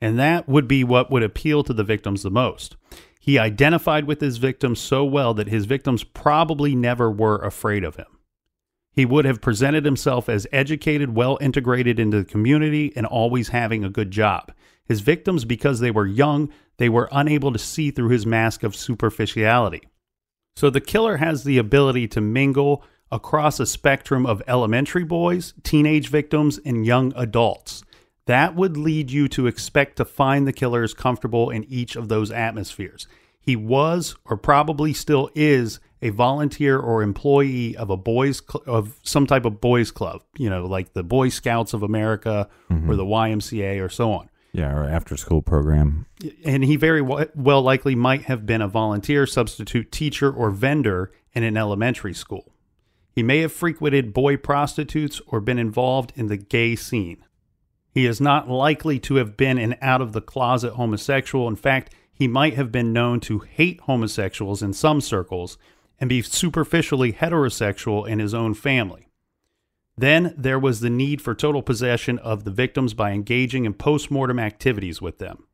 And that would be what would appeal to the victims the most. He identified with his victims so well that his victims probably never were afraid of him. He would have presented himself as educated, well integrated into the community, and always having a good job. His victims, because they were young, they were unable to see through his mask of superficiality. So the killer has the ability to mingle across a spectrum of elementary boys, teenage victims, and young adults. That would lead you to expect to find the killers comfortable in each of those atmospheres. He was, or probably still is, a volunteer or employee of of some type of boys club, like the Boy Scouts of America or the YMCA or so on. Yeah, or after school program. And he very well likely might have been a volunteer, substitute teacher, or vendor in an elementary school. He may have frequented boy prostitutes or been involved in the gay scene. He is not likely to have been an out-of-the-closet homosexual. In fact, he might have been known to hate homosexuals in some circles and be superficially heterosexual in his own family. Then there was the need for total possession of the victims by engaging in post-mortem activities with them.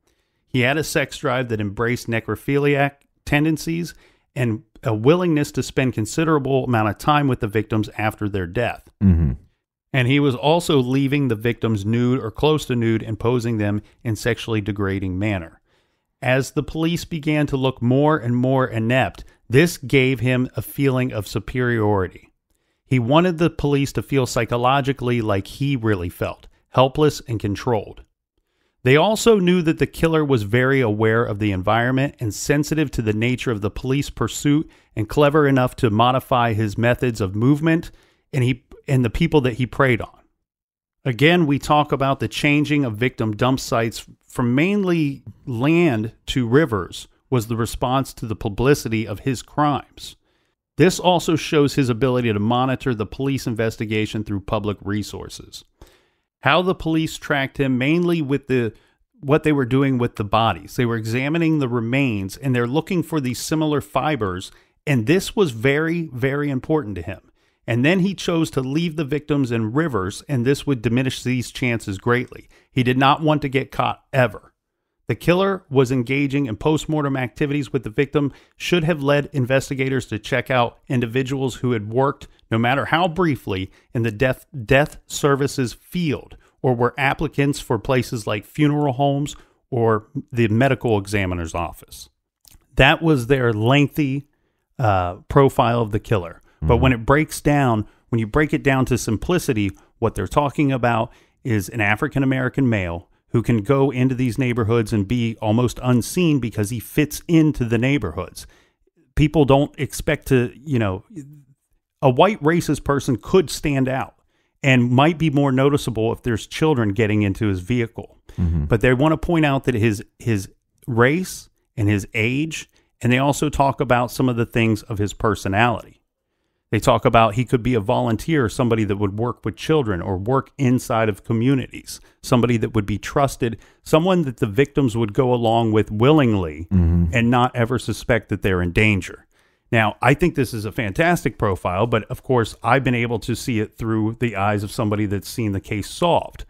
He had a sex drive that embraced necrophiliac tendencies and a willingness to spend considerable amount of time with the victims after their death. And he was also leaving the victims nude or close to nude and posing them in sexually degrading manner. As the police began to look more and more inept, this gave him a feeling of superiority. He wanted the police to feel psychologically like he really felt, helpless and controlled. They also knew that the killer was very aware of the environment and sensitive to the nature of the police pursuit and clever enough to modify his methods of movement and the people that he preyed on. Again, we talk about the changing of victim dump sites from mainly land to rivers was the response to the publicity of his crimes. This also shows his ability to monitor the police investigation through public resources. How the police tracked him mainly with what they were doing with the bodies. They were examining the remains and they're looking for these similar fibers, and this was very, very important to him. And then he chose to leave the victims in rivers, and this would diminish these chances greatly. He did not want to get caught ever. The killer was engaging in post-mortem activities with the victim, should have led investigators to check out individuals who had worked, no matter how briefly, in the death services field, or were applicants for places like funeral homes or the medical examiner's office. That was their lengthy profile of the killer. But when it breaks down, when you break it down to simplicity, what they're talking about is an African-American male who can go into these neighborhoods and be almost unseen because he fits into the neighborhoods. People don't expect to, a white racist person could stand out and might be more noticeable if there's children getting into his vehicle. But they want to point out that his race and his age, and they also talk about some of the things of his personality. They talk about he could be a volunteer, somebody that would work with children or work inside of communities, somebody that would be trusted, someone that the victims would go along with willingly and not ever suspect that they're in danger. Now, I think this is a fantastic profile, but of course, I've been able to see it through the eyes of somebody that's seen the case solved.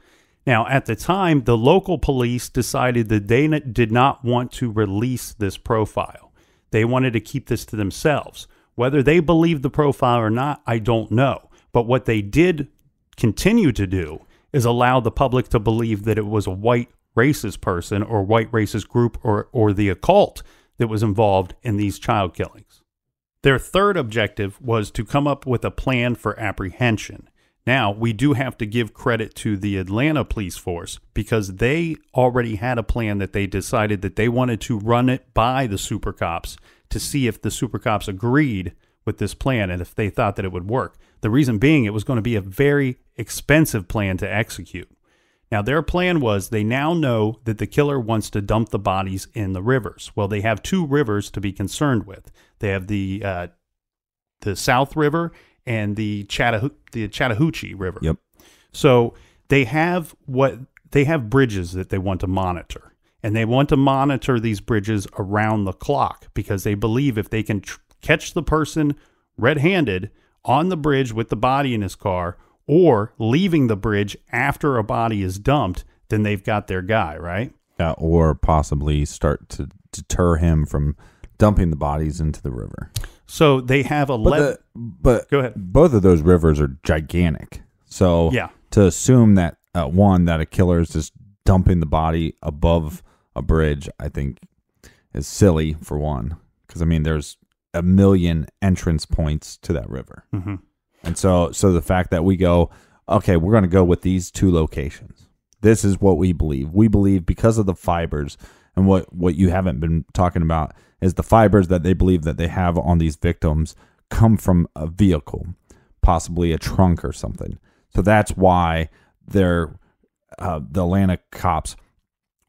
Now, at the time, the local police decided that they did not want to release this profile. They wanted to keep this to themselves. Whether they believed the profile or not, I don't know. But what they did continue to do is allow the public to believe that it was a white racist person or white racist group or the occult that was involved in these child killings. Their third objective was to come up with a plan for apprehension. Now, we do have to give credit to the Atlanta police force because they already had a plan that they decided that they wanted to run it by the super cops to see if the super cops agreed with this plan and if they thought that it would work. The reason being it was going to be a very expensive plan to execute. Now, their plan was they now know that the killer wants to dump the bodies in the rivers. Well, they have two rivers to be concerned with. They have the South River and the Chattahoochee River. Yep. So they have bridges that they want to monitor. And they want to monitor these bridges around the clock because they believe if they can catch the person red-handed on the bridge with the body in his car or leaving the bridge after a body is dumped, then they've got their guy, right? Or possibly start to deter him from dumping the bodies into the river. So they have 11. But go ahead. Both of those rivers are gigantic. So yeah. To assume that, that a killer is just dumping the body above a bridge, I think is silly for one, because I mean there's a million entrance points to that river, and so the fact that we go, okay, we're going to go with these two locations. This is what we believe. We believe because of the fibers, and what you haven't been talking about is the fibers that they believe that they have on these victims come from a vehicle, possibly a trunk or something. So that's why the Atlanta cops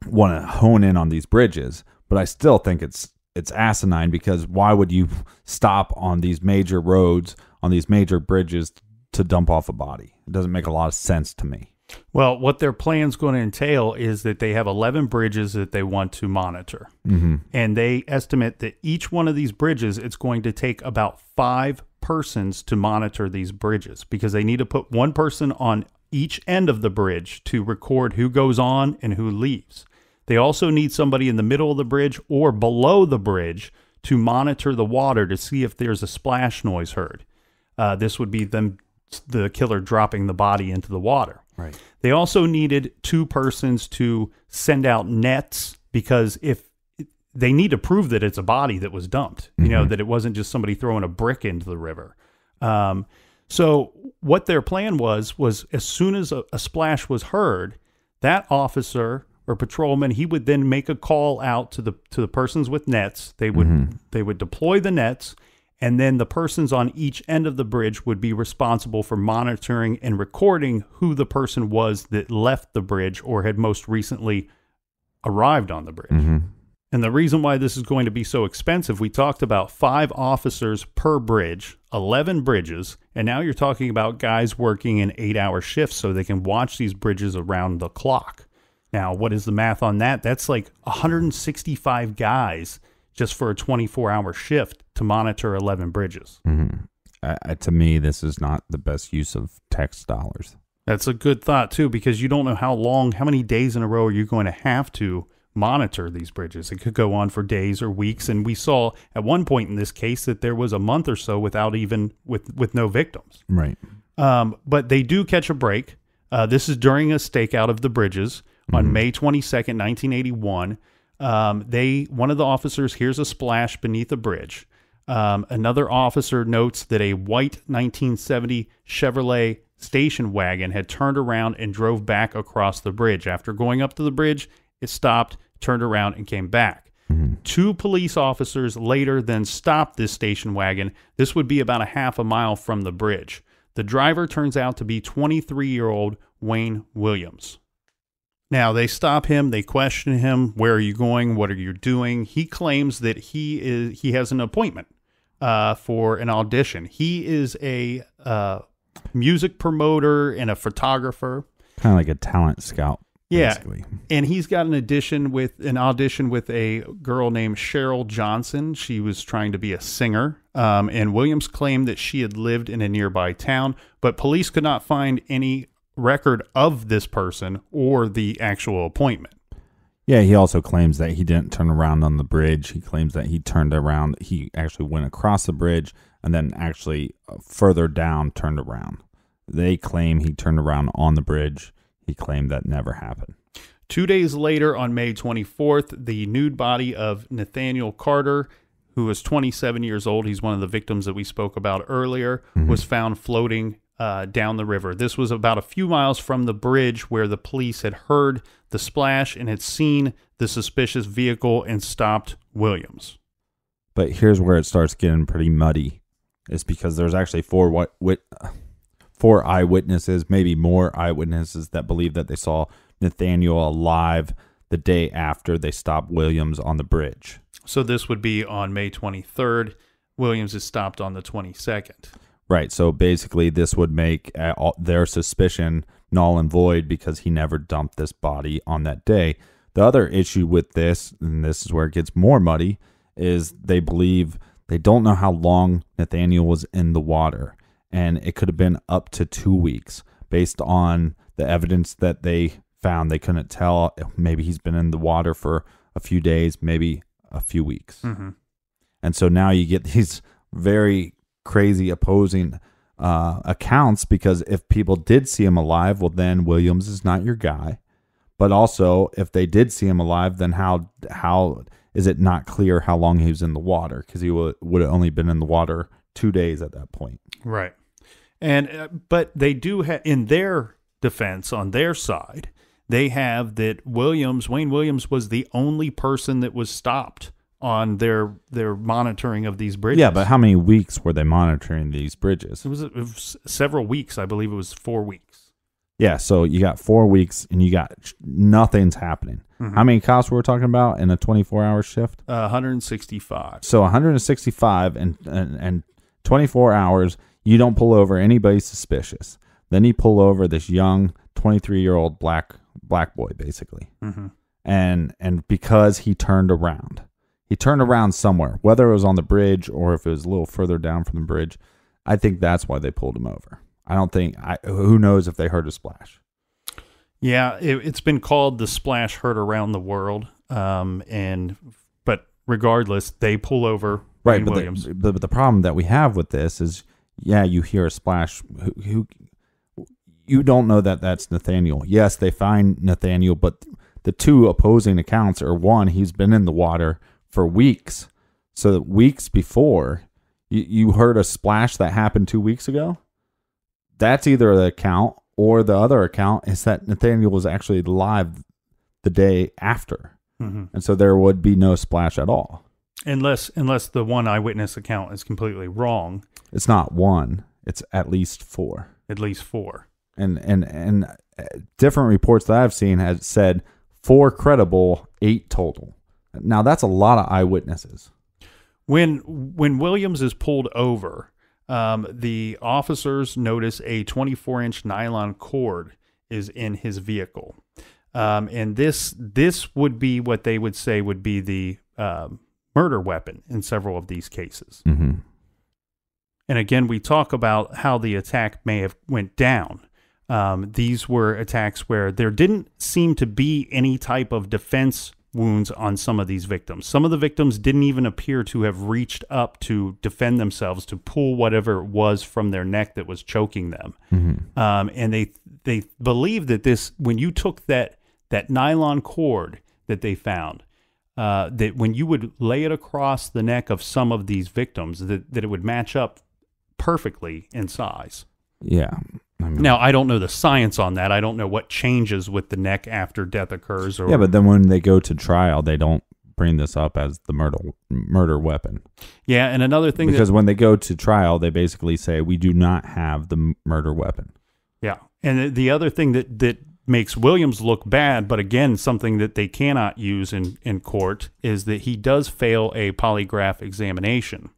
want to hone in on these bridges, but I still think it's asinine because why would you stop on these major roads, on these major bridges to dump off a body? It doesn't make a lot of sense to me. Well, what their plan's going to entail is that they have 11 bridges that they want to monitor. And they estimate that each one of these bridges, it's going to take about 5 persons to monitor these bridges because they need to put one person on each end of the bridge to record who goes on and who leaves. They also need somebody in the middle of the bridge or below the bridge to monitor the water to see if there's a splash noise heard. This would be the killer dropping the body into the water. Right. They also needed 2 persons to send out nets because if they need to prove that it's a body that was dumped, that it wasn't just somebody throwing a brick into the river. So what their plan was as soon as a splash was heard, that officer or patrolman, he would then make a call out to the persons with nets. They would deploy the nets, and then the persons on each end of the bridge would be responsible for monitoring and recording who the person was that left the bridge or had most recently arrived on the bridge. And the reason why this is going to be so expensive, we talked about 5 officers per bridge, 11 bridges, and now you're talking about guys working in 8-hour shifts so they can watch these bridges around the clock. Now, what is the math on that? That's like 165 guys just for a 24-hour shift to monitor 11 bridges. To me, this is not the best use of tax dollars. That's a good thought, too, because you don't know how many days in a row are you going to have to monitor these bridges. It could go on for days or weeks, and we saw at one point in this case that there was a month or so without even with no victims. Right. But they do catch a break. This is during a stakeout of the bridges on May 22nd, 1981. One of the officers hears a splash beneath a bridge. Another officer notes that a white 1970 Chevrolet station wagon had turned around and drove back across the bridge. After going up to the bridge, it stopped, turned around, and came back. 2 police officers later then stopped this station wagon. This would be about a half a mile from the bridge. The driver turns out to be 23-year-old Wayne Williams. Now, they stop him. They question him. Where are you going? What are you doing? He claims that he has an appointment for an audition. He is a music promoter and a photographer. Kind of like a talent scout. Yeah, basically. And he's got an audition with a girl named Cheryl Johnson. She was trying to be a singer, and Williams claimed that she had lived in a nearby town, but police could not find any record of this person or the actual appointment. Yeah, he also claims that he didn't turn around on the bridge. He claims that he turned around. He actually went across the bridge and then actually further down turned around. They claim he turned around on the bridge. He claimed that never happened. 2 days later, on May 24th, the nude body of Nathaniel Carter, who was 27 years old, he's one of the victims that we spoke about earlier, was found floating down the river. This was about a few miles from the bridge where the police had heard the splash and had seen the suspicious vehicle and stopped Williams. But here's where it starts getting pretty muddy. It's because there's actually four eyewitnesses, maybe more eyewitnesses, that believe that they saw Nathaniel alive the day after they stopped Williams on the bridge. So this would be on May 23rd. Williams is stopped on the 22nd. Right. So basically this would make their suspicion null and void because he never dumped this body on that day. The other issue with this, and this is where it gets more muddy, is they believe they don't know how long Nathaniel was in the water. And it could have been up to 2 weeks based on the evidence that they found. They couldn't tell. Maybe he's been in the water for a few days, maybe a few weeks. Mm-hmm. And so now you get these very crazy opposing accounts, because if people did see him alive, well, then Williams is not your guy. But also, if they did see him alive, then how is it not clear how long he was in the water? Because he would have only been in the water 2 days at that point. Right. And but they do have, in their defense, on their side, they have that Wayne Williams was the only person that was stopped on their monitoring of these bridges. Yeah, but how many weeks were they monitoring these bridges? It was several weeks. I believe it was 4 weeks. Yeah, so you got 4 weeks and you got nothing's happening. Mm-hmm. How many cops were we talking about in a 24-hour shift? 165. So 165 and 24 hours, you don't pull over anybody suspicious. Then you pull over this young 23-year-old black boy, basically. Mm-hmm. And because he turned around somewhere, whether it was on the bridge or if it was a little further down from the bridge, I think that's why they pulled him over. Who knows if they heard a splash. Yeah, it's been called the splash heard around the world. But regardless, they pull over Wayne Williams. But the problem that we have with this is, yeah, you hear a splash. Who you don't know that that's Nathaniel. Yes, they find Nathaniel, but the two opposing accounts are, one, he's been in the water for weeks. So that weeks before, you heard a splash that happened 2 weeks ago. That's either the account, or the other account is that Nathaniel was actually alive the day after. Mm-hmm. And so there would be no splash at all. Unless the one eyewitness account is completely wrong. It's not one. It's at least four. At least four. And different reports that I've seen have said 4 credible, 8 total. Now that's a lot of eyewitnesses. When Williams is pulled over, the officers notice a 24-inch nylon cord is in his vehicle. And this would be what they would say would be the murder weapon in several of these cases. Mm-hmm. And again, we talk about how the attack may have went down. These were attacks where there didn't seem to be any type of defense wounds on some of these victims. Some of the victims didn't even appear to have reached up to defend themselves, to pull whatever it was from their neck that was choking them. Mm-hmm. And they believe that this, when you took that nylon cord that they found, that when you would lay it across the neck of some of these victims, that it would match up perfectly in size. Yeah. Now, I don't know the science on that. I don't know what changes with the neck after death occurs. Yeah, but then when they go to trial, they don't bring this up as the murder weapon. Yeah, and another thing... Because when they go to trial, they basically say, we do not have the murder weapon. Yeah, and the other thing that makes Williams look bad, but again, something that they cannot use in court, is that he does fail a polygraph examination.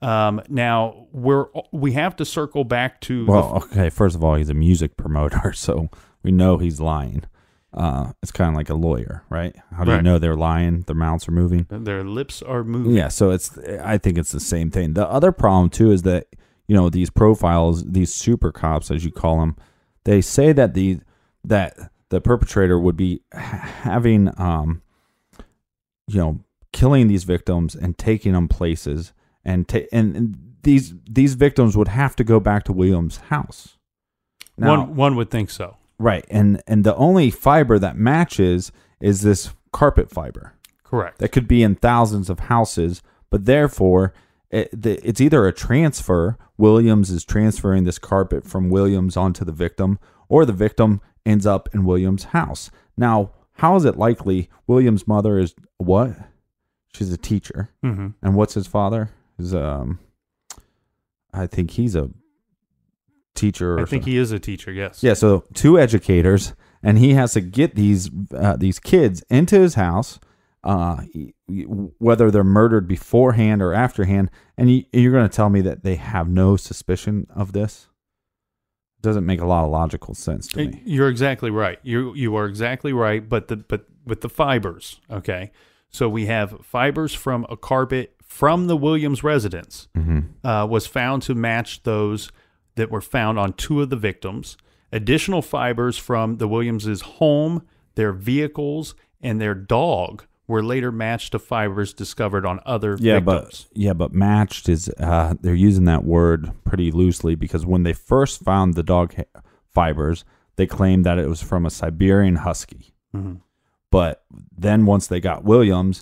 Now we have to circle back to. Well, okay. First of all, he's a music promoter, so we know he's lying. It's kind of like a lawyer, right? How do you know they're lying? Their mouths are moving. Their lips are moving. Yeah, so I think it's the same thing. The other problem too is that these profiles, these super cops, as you call them, they say that the perpetrator would be having, killing these victims and taking them places, and these victims would have to go back to Williams' house. Now, one would think so. Right, and the only fiber that matches is this carpet fiber. Correct. That could be in thousands of houses, but therefore it's either a transfer. Williams is transferring this carpet from Williams onto the victim, or the victim ends up in Williams' house. Now, how is it likely Williams' mother is what? She's a teacher, and what's his father? I think he's a teacher. I think he is a teacher. Yes. Yeah. So 2 educators, and he has to get these kids into his house, whether they're murdered beforehand or afterhand. And you're going to tell me that they have no suspicion of this? Doesn't make a lot of logical sense to me. You're exactly right. You are exactly right. But with the fibers, okay. So we have fibers from a carpet from the Williams residence was found to match those that were found on 2 of the victims. Additional fibers from the Williams' home, their vehicles, and their dog were later matched to fibers discovered on other victims. But matched is they're using that word pretty loosely, because when they first found the dog fibers, they claimed that it was from a Siberian Husky. But then once they got Williams,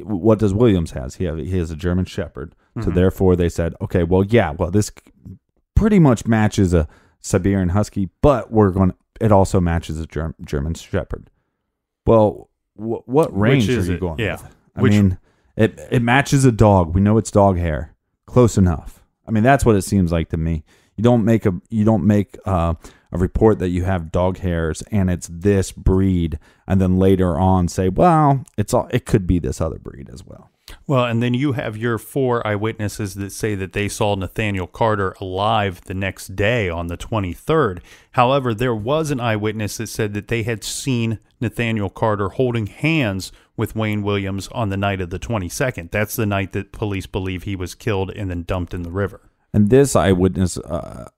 what does Williams has? He has a German Shepherd. So therefore they said, okay, this pretty much matches a Siberian Husky, but it also matches a German Shepherd. Well, what range are you going with? I mean, it matches a dog. We know it's dog hair. Close enough. I mean, that's what it seems like to me. You don't make a report that you have dog hairs and it's this breed, and then later on say, well, it could be this other breed as well. Well, and then you have your 4 eyewitnesses that say that they saw Nathaniel Carter alive the next day on the 23rd. However, there was an eyewitness that said that they had seen Nathaniel Carter holding hands with Wayne Williams on the night of the 22nd. That's the night that police believe he was killed and then dumped in the river. And this eyewitness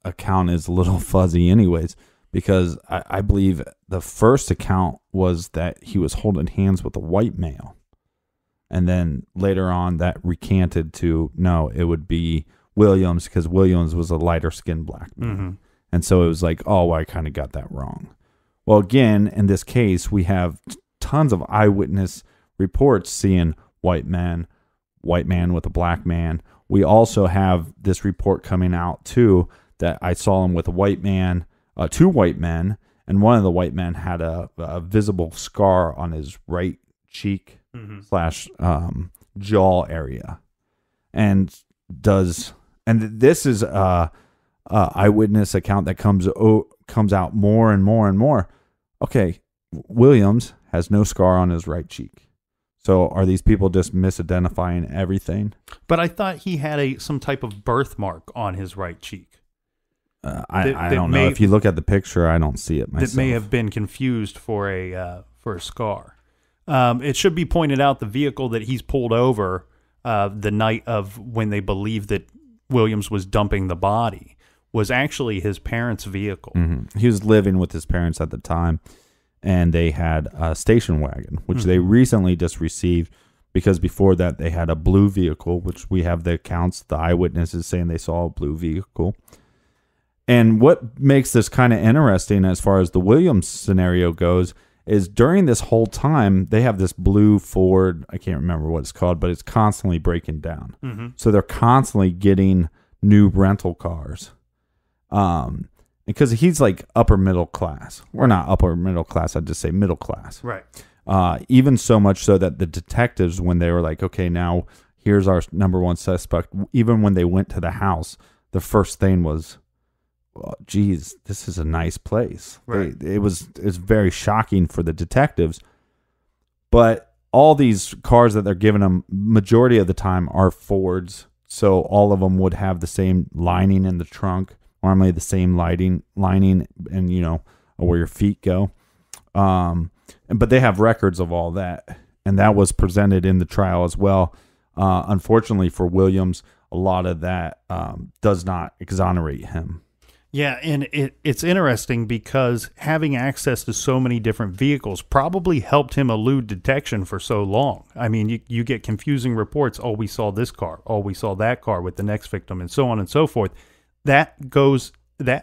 account is a little fuzzy anyways, because I believe the first account was that he was holding hands with a white male. And then later on that recanted to, no, it would be Williams, because Williams was a lighter skinned black man. And so it was like, oh, I kind of got that wrong. Well, again, in this case, we have tons of eyewitness reports seeing white man with a black man. We also have this report coming out too that I saw him with a white man, 2 white men, and one of the white men had a visible scar on his right cheek / jaw area. And this is a eyewitness account that comes out more and more and more. Okay, Williams has no scar on his right cheek. So are these people just misidentifying everything? But I thought he had some type of birthmark on his right cheek. I don't know. If you look at the picture, I don't see it myself. That may have been confused for a scar. It should be pointed out the vehicle that he's pulled over the night of when they believe that Williams was dumping the body was actually his parents' vehicle. He was living with his parents at the time, and they had a station wagon, which they recently just received, because before that they had a blue vehicle, which we have the accounts, the eyewitnesses saying they saw a blue vehicle. And what makes this kind of interesting as far as the Williams scenario goes is during this whole time, they have this blue Ford, I can't remember what it's called, but it's constantly breaking down. So they're constantly getting new rental cars. Because he's like upper middle class. We're not upper middle class, I'd just say middle class. Right. Even so much so that the detectives, when they were like, okay, now here's our number 1 suspect, even when they went to the house, the first thing was, well, geez, this is a nice place. Right. It was very shocking for the detectives. But all these cars that they're giving them, majority of the time, are Fords, So all of them would have the same lining in the trunk, normally the same lining, and where your feet go. But they have records of all that, and that was presented in the trial as well. Unfortunately for Williams, a lot of that does not exonerate him. Yeah, and it's interesting because having access to so many different vehicles probably helped him elude detection for so long. I mean, you get confusing reports. Oh, we saw this car. Oh, we saw that car with the next victim, and so on and so forth. That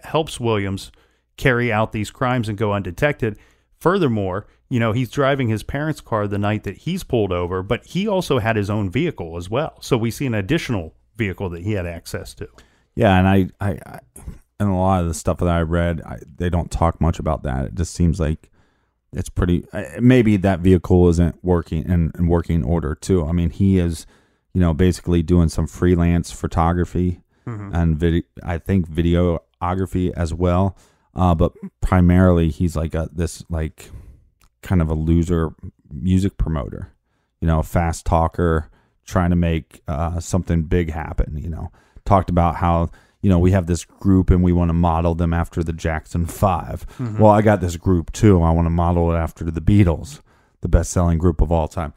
helps Williams carry out these crimes and go undetected. Furthermore, he's driving his parents' car the night that he's pulled over, but he also had his own vehicle as well. So we see an additional vehicle that he had access to. Yeah, and I and a lot of the stuff that I read, they don't talk much about that. It just seems like it's pretty. Maybe that vehicle isn't working in working order too. I mean, he is, basically doing some freelance photography and I think videography as well. But primarily, he's like this kind of a loser music promoter, a fast talker trying to make something big happen. Talked about how. We have this group and we want to model them after the Jackson 5. Mm-hmm. Well, I got this group too. I want to model it after the Beatles, the best-selling group of all time.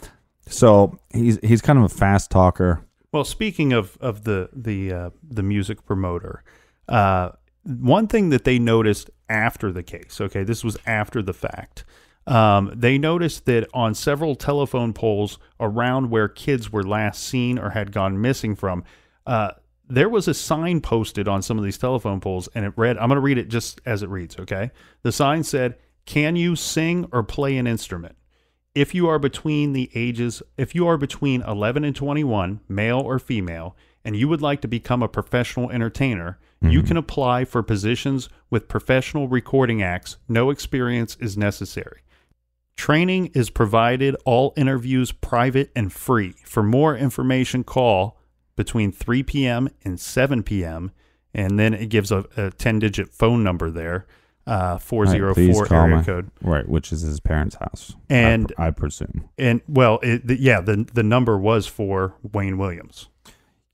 So he's kind of a fast talker. Well, speaking of the music promoter, one thing that they noticed after the case, okay, this was after the fact, they noticed that on several telephone poles around where kids were last seen or had gone missing from, there was a sign posted on some of these telephone poles, and it read, I'm going to read it just as it reads, okay? The sign said, "Can you sing or play an instrument? If you are between 11 and 21, male or female, and you would like to become a professional entertainer, you can apply for positions with professional recording acts. No experience is necessary. Training is provided, all interviews private and free. For more information, call between 3 p.m. and 7 p.m. And then it gives a 10-digit phone number there, 404 area code. Right, which is his parents' house, and I presume. And, well, the number was for Wayne Williams.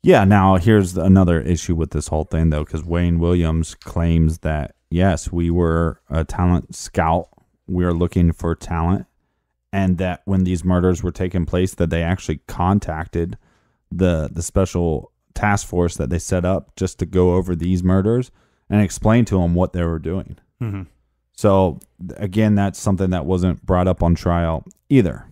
Yeah, now here's another issue with this whole thing, though, because Wayne Williams claims that, yes, we were a talent scout. We are looking for talent. And that when these murders were taking place, that they actually contacted the special task force that they set up just to go over these murders and explain to them what they were doing. Mm-hmm. So again, that's something that wasn't brought up on trial either.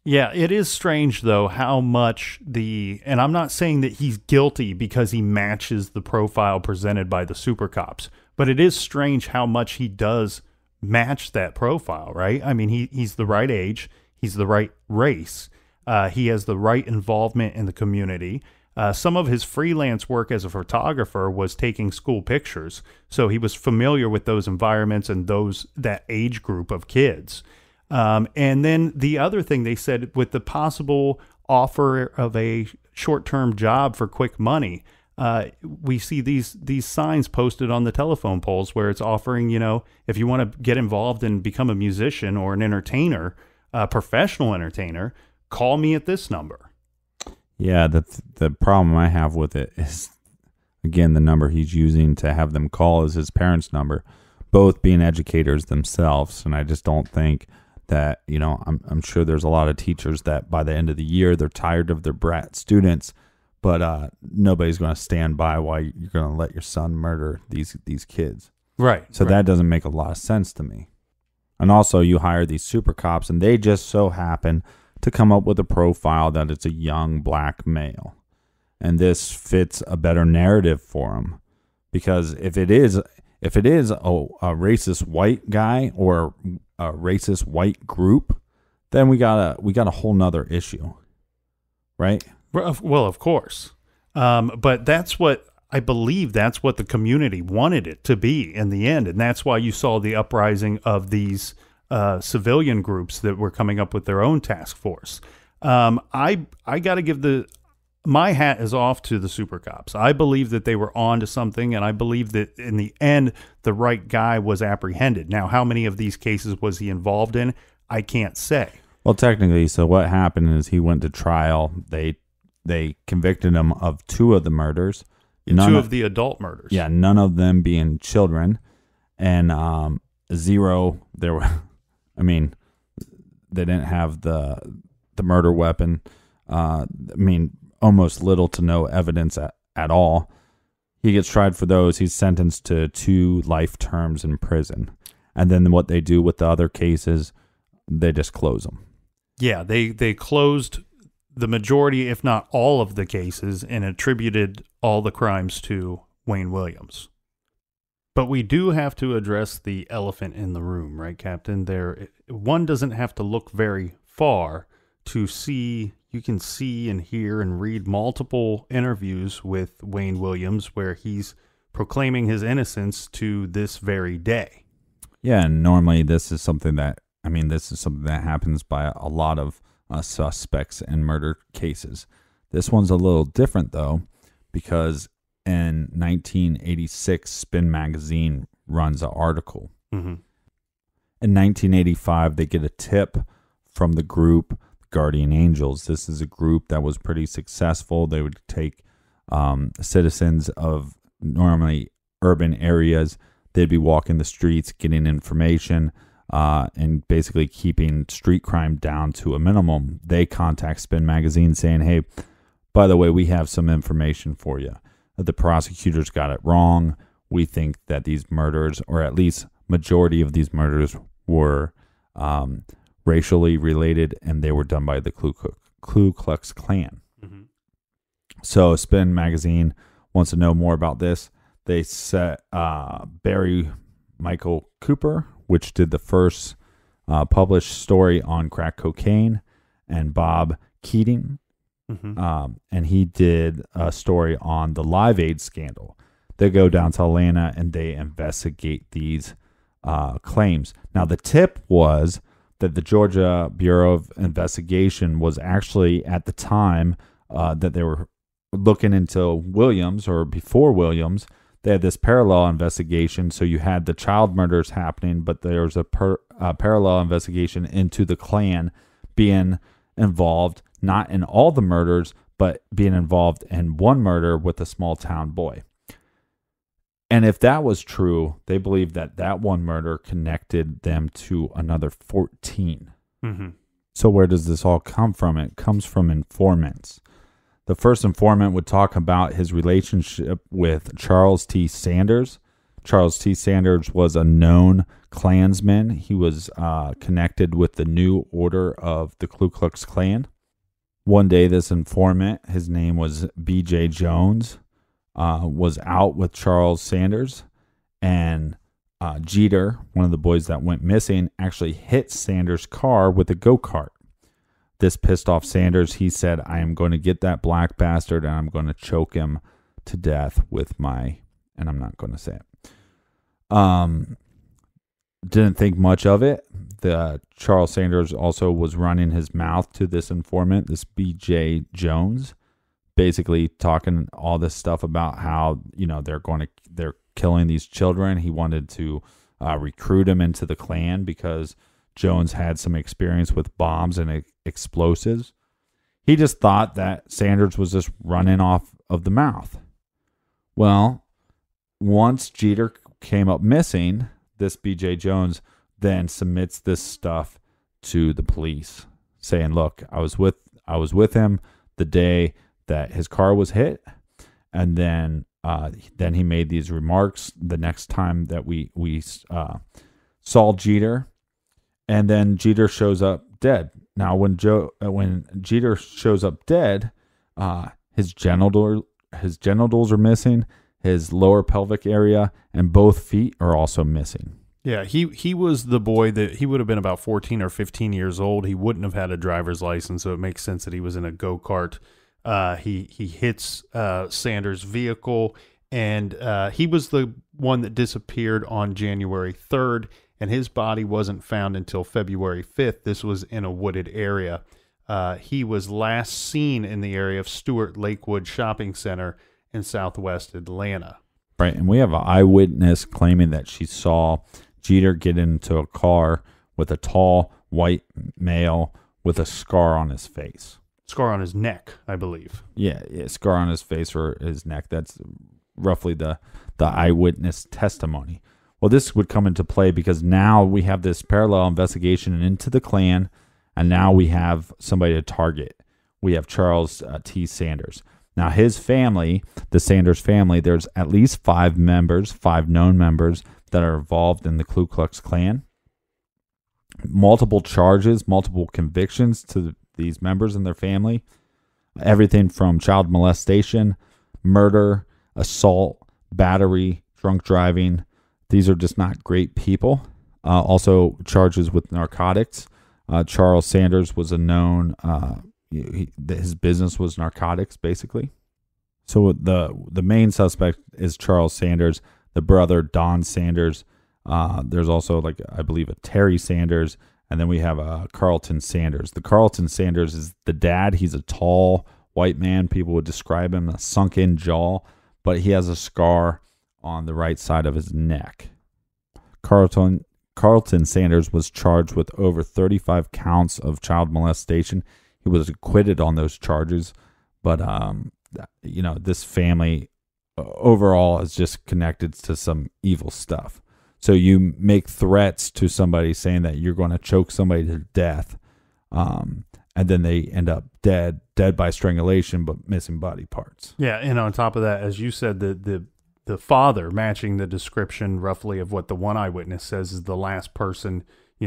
Yeah, it is strange though how much and I'm not saying that he's guilty because he matches the profile presented by the super cops, but it is strange how much he does match that profile, right? I mean, he's the right age, he's the right race. He has the right involvement in the community. Some of his freelance work as a photographer was taking school pictures, so he was familiar with those environments and that age group of kids. And then the other thing they said, with the possible offer of a short-term job for quick money, we see these signs posted on the telephone poles where it's offering, if you want to get involved and become a musician or an entertainer, a professional entertainer, call me at this number. Yeah, the problem I have with it is, again, the number he's using to have them call is his parents' number, both being educators themselves. And I just don't think that, I'm sure there's a lot of teachers that by the end of the year, they're tired of their brat students, but nobody's going to stand by while you're going to let your son murder these kids. Right. So that doesn't make a lot of sense to me. And also, you hire these super cops, and they just so happen to come up with a profile that it's a young black male. And this fits a better narrative for him. Because if it is a racist white guy or a racist white group, then we got a whole nother issue. Right? Well, of course. But I believe that's what the community wanted it to be in the end. And that's why you saw the uprising of these civilian groups that were coming up with their own task force. I got to give my hat is off to the super cops. I believe that they were on to something, and I believe that in the end, the right guy was apprehended. Now, how many of these cases was he involved in? I can't say. Well, technically, so what happened is he went to trial. They they convicted him of 2 of the murders. Two of the adult murders. Yeah, none of them being children. And 0, there were, I mean, they didn't have the murder weapon. I mean, almost little to no evidence at all. He gets tried for those. He's sentenced to 2 life terms in prison. And then what they do with the other cases, they just close them. Yeah, they closed the majority, if not all of the cases, and attributed all the crimes to Wayne Williams. But we do have to address the elephant in the room, right, Captain? One doesn't have to look very far to see. You can see and hear and read multiple interviews with Wayne Williams where he's proclaiming his innocence to this very day. Yeah, and normally this is something that happens by a lot of suspects in murder cases. This one's a little different, though, because in 1986, Spin Magazine runs an article. Mm-hmm. In 1985, they get a tip from the group Guardian Angels. This is a group that was pretty successful. They would take citizens of normally urban areas. They'd be walking the streets, getting information, and basically keeping street crime down to a minimum. They contact Spin Magazine saying, hey, by the way, we have some information for you. The prosecutors got it wrong. We think that these murders, or at least majority of these murders, were racially related, and they were done by the Ku Klux Klan. Mm-hmm. So Spin Magazine wants to know more about this. They set Barry Michael Cooper, which did the first published story on crack cocaine, and Bob Keating, and he did a story on the Live Aid scandal. They go down to Atlanta and they investigate these claims. Now, the tip was that the Georgia Bureau of Investigation was actually, at the time that they were looking into Williams, or before Williams, they had this parallel investigation. So you had the child murders happening, but there was a parallel investigation into the Klan being involved, not in all the murders, but being involved in one murder with a small town boy. And if that was true, they believed that one murder connected them to another 14. Mm-hmm. So where does this all come from? It comes from informants. The first informant would talk about his relationship with Charles T. Sanders. Charles T. Sanders was a known Klansman. He was connected with the New Order of the Ku Klux Klan. One day, this informant, his name was B.J. Jones, was out with Charles Sanders, and Jeter, one of the boys that went missing, actually hit Sanders' car with a go-kart. This pissed off Sanders. He said, I am going to get that black bastard and I'm going to choke him to death with my, and I'm not going to say it. Didn't think much of it. The Charles Sanders also was running his mouth to this informant, this B.J. Jones, basically talking all this stuff about how, they're killing these children. He wanted to recruit him into the Klan because Jones had some experience with bombs and explosives. He just thought that Sanders was just running off of the mouth. Well, once Jeter came up missing, this B.J. Jones then submits this stuff to the police, saying, look, I was with him the day that his car was hit, and then he made these remarks the next time that we saw Jeter. And then Jeter shows up dead. Now, when Jeter shows up dead, his genitals are missing, his lower pelvic area, and both feet are also missing. Yeah, he was the boy that he would have been about 14 or 15 years old. He wouldn't have had a driver's license, so it makes sense that he was in a go-kart. He hits Sanders' vehicle, and he was the one that disappeared on January 3rd. And his body wasn't found until February 5th. This was in a wooded area. He was last seen in the area of Stewart Lakewood Shopping Center in southwest Atlanta. Right, and we have an eyewitness claiming that she saw Jeter get into a car with a tall white male with a scar on his face. scar on his neck, I believe. Yeah, scar on his face or his neck. That's roughly the eyewitness testimony. Well, this would come into play because now we have this parallel investigation into the Klan, and now we have somebody to target. We have Charles T. Sanders. Now, his family, the Sanders family, there's at least 5 known members that are involved in the Ku Klux Klan. Multiple charges, multiple convictions to these members and their family. Everything from child molestation, murder, assault, battery, drunk driving. These are just not great people. Also, charges with narcotics. Charles Sanders was a known... his business was narcotics, basically. So the main suspect is Charles Sanders, the brother Don Sanders. There's also, I believe, a Terry Sanders, and then we have Carlton Sanders. The Carlton Sanders is the dad. He's a tall white man. People would describe him a sunken jaw, but he has a scar on the right side of his neck. Carlton Sanders was charged with over 35 counts of child molestation. He was acquitted on those charges, but this family overall is just connected to some evil stuff. So you make threats to somebody saying that you're going to choke somebody to death, and then they end up dead by strangulation, but missing body parts. Yeah, and on top of that, as you said, the father matching the description roughly of what the one eyewitness says is the last person, he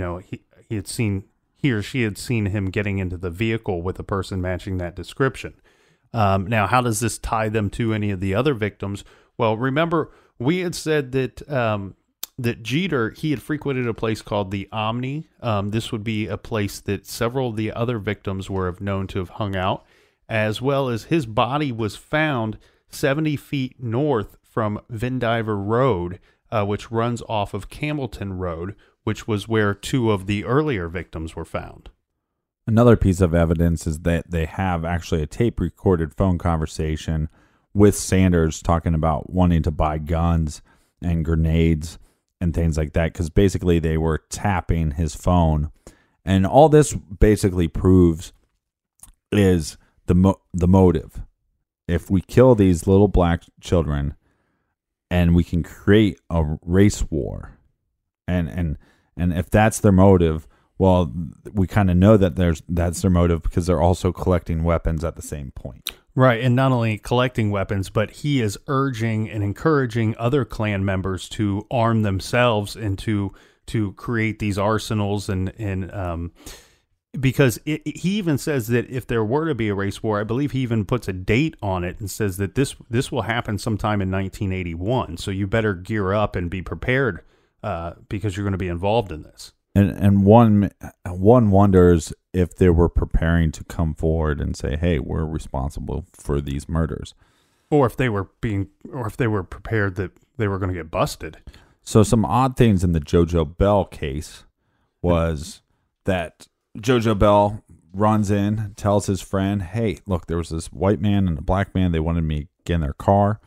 had seen. He or she had seen him getting into the vehicle with a person matching that description. Now, how does this tie them to any of the other victims? Well, remember, we had said that that Jeter, he had frequented a place called the Omni. This would be a place that several of the other victims were known to have hung out, as well as his body was found 70 feet north from Vendiver Road, which runs off of Campbellton Road, which was where 2 of the earlier victims were found. Another piece of evidence is that they have actually a tape-recorded phone conversation with Sanders talking about wanting to buy guns and grenades and things like that, because basically they were tapping his phone. And all this basically proves is the motive. If we kill these little black children and we can create a race war, and if that's their motive, well, we kind of know that that's their motive because they're also collecting weapons at the same point. Right, and not only collecting weapons, but he is urging and encouraging other Klan members to arm themselves and to create these arsenals and because he even says that if there were to be a race war, I believe he even puts a date on it and says that this will happen sometime in 1981. So you better gear up and be prepared because you're going to be involved in this. And one wonders if they were preparing to come forward and say, "Hey, we're responsible for these murders," or if they were prepared that they were going to get busted. So some odd things in the JoJo Bell case was that JoJo Bell runs in, tells his friend, "Hey, look, there was this white man and a black man. They wanted me to get in their car."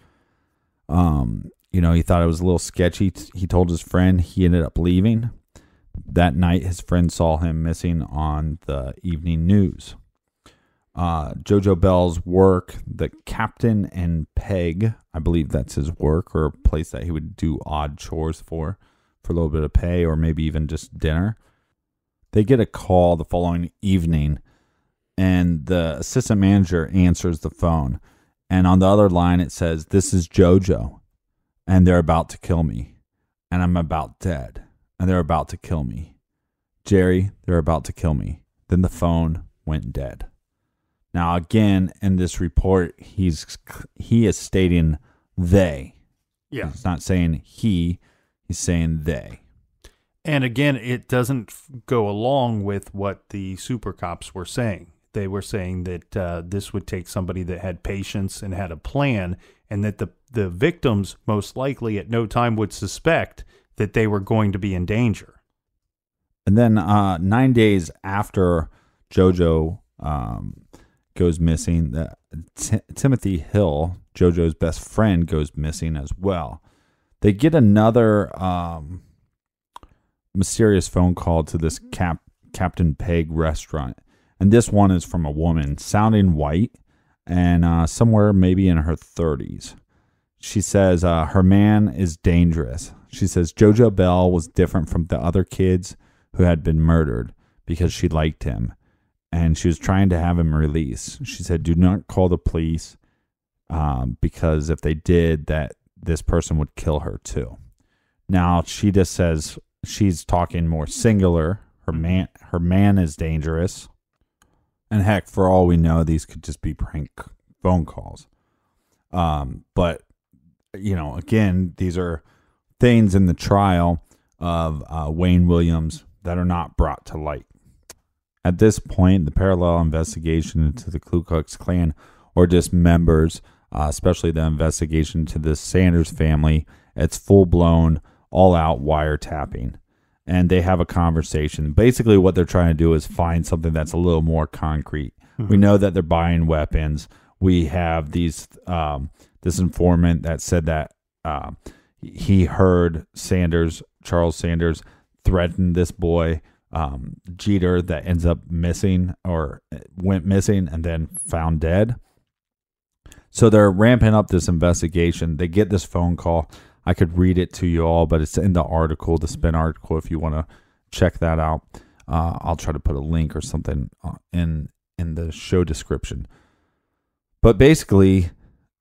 He thought it was a little sketchy. He told his friend. He ended up leaving. That night, his friend saw him missing on the evening news. JoJo Bell's work, the Captain and Peg, I believe that's his work, or a place that he would do odd chores for a little bit of pay, or maybe even just dinner. They get a call the following evening, and the assistant manager answers the phone. And on the other line, it says, "This is JoJo, and they're about to kill me, and I'm about dead. And they're about to kill me. Jerry, they're about to kill me." Then the phone went dead. Now, again, in this report, he is stating they. Yeah. He's not saying he's saying they. And again, it doesn't go along with what the super cops were saying. They were saying that this would take somebody that had patience and had a plan, and that the victims most likely at no time would suspect that they were going to be in danger. And then 9 days after JoJo goes missing, Timothy Hill, JoJo's best friend, goes missing as well. They get another mysterious phone call to this Captain Peg restaurant. And this one is from a woman sounding white and somewhere maybe in her 30s. She says her man is dangerous. She says Jojo Bell was different from the other kids who had been murdered because she liked him. And she was trying to have him released. She said, do not call the police because if they did, that this person would kill her too. Now, she just says she's talking more singular. Her man is dangerous. And heck, for all we know, these could just be prank phone calls. But, you know, again, these are things in the trial of Wayne Williams that are not brought to light. At this point, the parallel investigation into the Ku Klux Klan or just members, especially the investigation into the Sanders family, it's full-blown, all-out wiretapping. And they have a conversation. Basically, what they're trying to do is find something that's a little more concrete. Mm-hmm. We know that they're buying weapons. We have this informant that said that he heard Charles Sanders, threaten this boy, Jeter, that ends up missing or went missing and then found dead. So they're ramping up this investigation. They get this phone call. I could read it to you all, but it's in the article, the spin article, if you want to check that out. I'll try to put a link or something in the show description. But basically,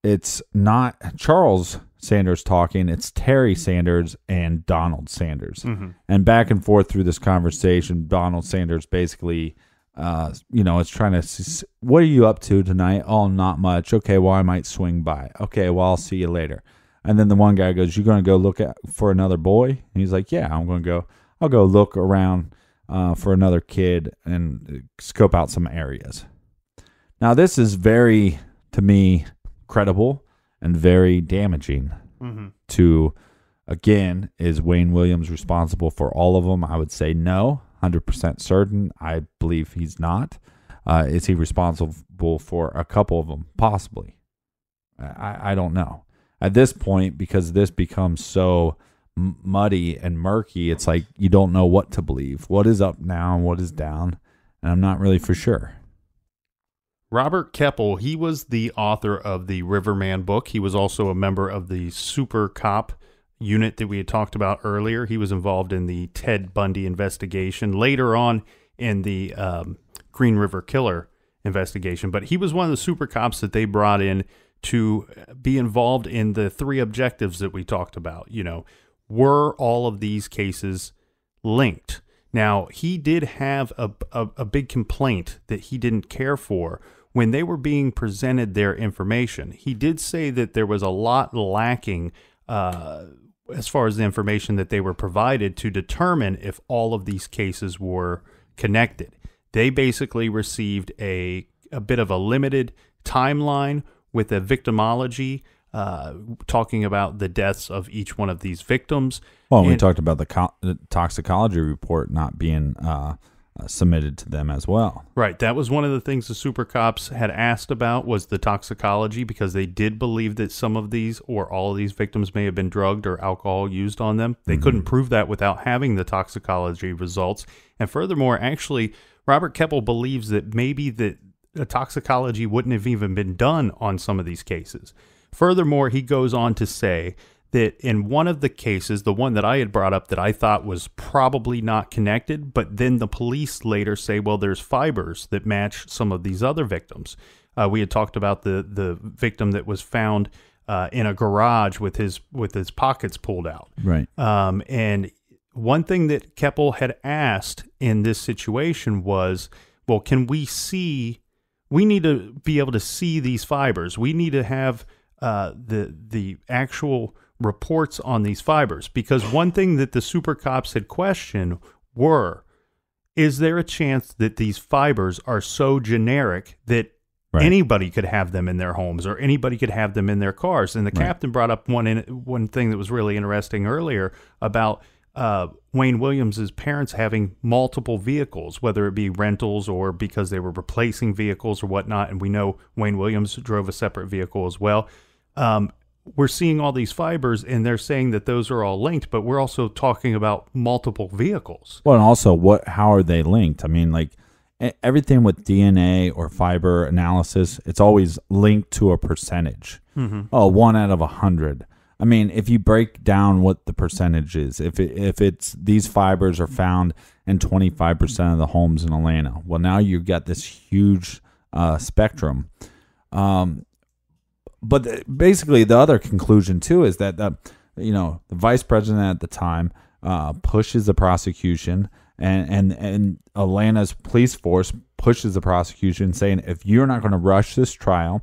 it's not Charles Sanders talking, it's Terry Sanders and Donald Sanders. Mm-hmm. And back and forth through this conversation, Donald Sanders basically, is trying to, what are you up to tonight? Oh, not much. Okay, well, I might swing by. Okay, well, I'll see you later. And then the one guy goes, you going to go look for another boy? And he's like, yeah, I'll go look around for another kid and scope out some areas. Now, this is very, to me, credible and very damaging to, again, is Wayne Williams responsible for all of them? I would say no, 100% certain. I believe he's not. Is he responsible for a couple of them? Possibly. I don't know. At this point, because this becomes so muddy and murky, it's like you don't know what to believe. What is up now and what is down? And I'm not really for sure. Robert Keppel, he was the author of the Riverman book. He was also a member of the Super Cop unit that we had talked about earlier. He was involved in the Ted Bundy investigation, later on in the Green River Killer investigation. But he was one of the super cops that they brought in to be involved in the three objectives that we talked about. You know, were all of these cases linked? Now, he did have a big complaint that he didn't care for when they were being presented their information. He did say that there was a lot lacking as far as the information that they were provided to determine if all of these cases were connected. They basically received a bit of a limited timeline with a victimology, talking about the deaths of each one of these victims. Well, we talked about the toxicology report not being submitted to them as well. Right. That was one of the things the super cops had asked about, was the toxicology, because they did believe that some of these or all of these victims may have been drugged or alcohol used on them. They couldn't prove that without having the toxicology results. And furthermore, actually, Robert Keppel believes that maybe the toxicology wouldn't have even been done on some of these cases. Furthermore, he goes on to say that in one of the cases, the one that I had brought up that I thought was probably not connected, but then the police later say, well, there's fibers that match some of these other victims. We had talked about the victim that was found in a garage with his pockets pulled out. Right. And one thing that Keppel had asked in this situation was, well, can we see? We need to be able to see these fibers. We need to have the actual reports on these fibers, because one thing that the super cops had questioned were, is there a chance that these fibers are so generic that anybody could have them in their homes or anybody could have them in their cars? And the captain brought up one thing that was really interesting earlier about Wayne Williams's parents having multiple vehicles, whether it be rentals or because they were replacing vehicles or whatnot. And we know Wayne Williams drove a separate vehicle as well. We're seeing all these fibers and they're saying that those are all linked, but we're also talking about multiple vehicles. Well, and also how are they linked? I mean, like everything with DNA or fiber analysis, it's always linked to a percentage. Oh, 1 out of 100. I mean, if you break down what the percentage is, if it's these fibers are found in 25% of the homes in Atlanta, well, now you've got this huge spectrum. But basically, the other conclusion too is that the vice president at the time pushes the prosecution, and Atlanta's police force pushes the prosecution, saying, if you're not going to rush this trial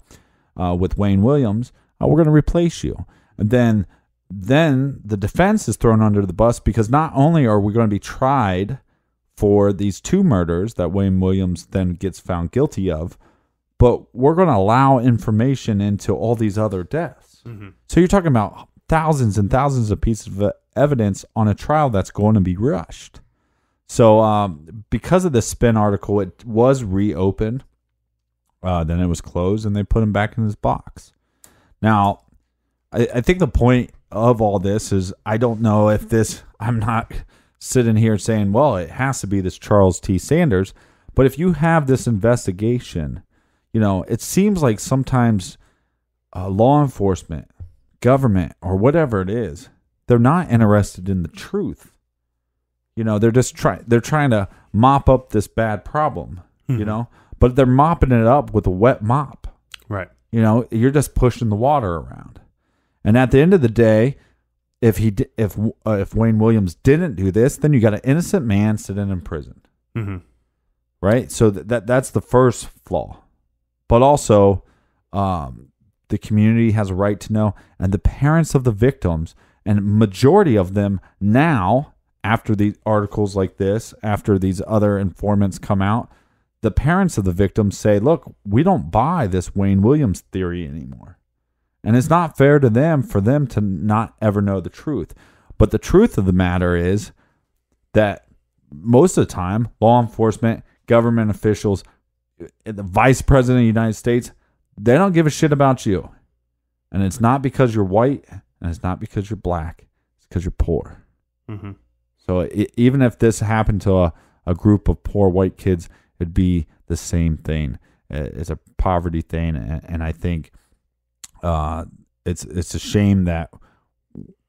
with Wayne Williams, we're going to replace you. And then the defense is thrown under the bus, because not only are we going to be tried for these 2 murders that Wayne Williams then gets found guilty of, but we're going to allow information into all these other deaths. So you're talking about thousands and thousands of pieces of evidence on a trial that's going to be rushed. So because of this spin article, it was reopened. Then it was closed, and they put him back in his box. Now, I think the point of all this is, I don't know if this, I'm not sitting here saying, well, it has to be this Charles T. Sanders. But if you have this investigation, it seems like sometimes law enforcement, government, or whatever it is, they're not interested in the truth. They're just they're trying to mop up this bad problem, but they're mopping it up with a wet mop. Right. You're just pushing the water around. And at the end of the day, if Wayne Williams didn't do this, then you got an innocent man sitting in prison. Right? So that's the first flaw. But also, the community has a right to know, and the parents of the victims, and majority of them now, after these articles like this, after these other informants come out, the parents of the victims say, look, we don't buy this Wayne Williams theory anymore. And it's not fair to them for them to not ever know the truth. But the truth of the matter is that most of the time, law enforcement, government officials, the vice president of the United States, they don't give a shit about you. And it's not because you're white, and it's not because you're black. It's because you're poor. So even if this happened to a group of poor white kids, it'd be the same thing. It's a poverty thing, and I think it's a shame that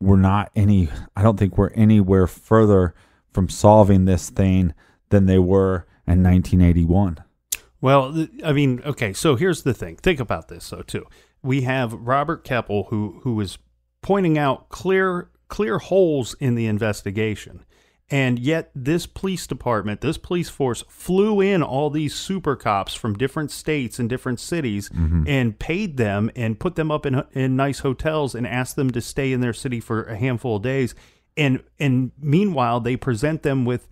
I don't think we're anywhere further from solving this thing than they were in 1981. Well, I mean, okay, so here's the thing. Think about this, though, too. We have Robert Keppel, who is pointing out clear holes in the investigation. And yet this police department, this police force flew in all these super cops from different states and different cities and paid them and put them up in nice hotels and asked them to stay in their city for a handful of days. And meanwhile, they present them with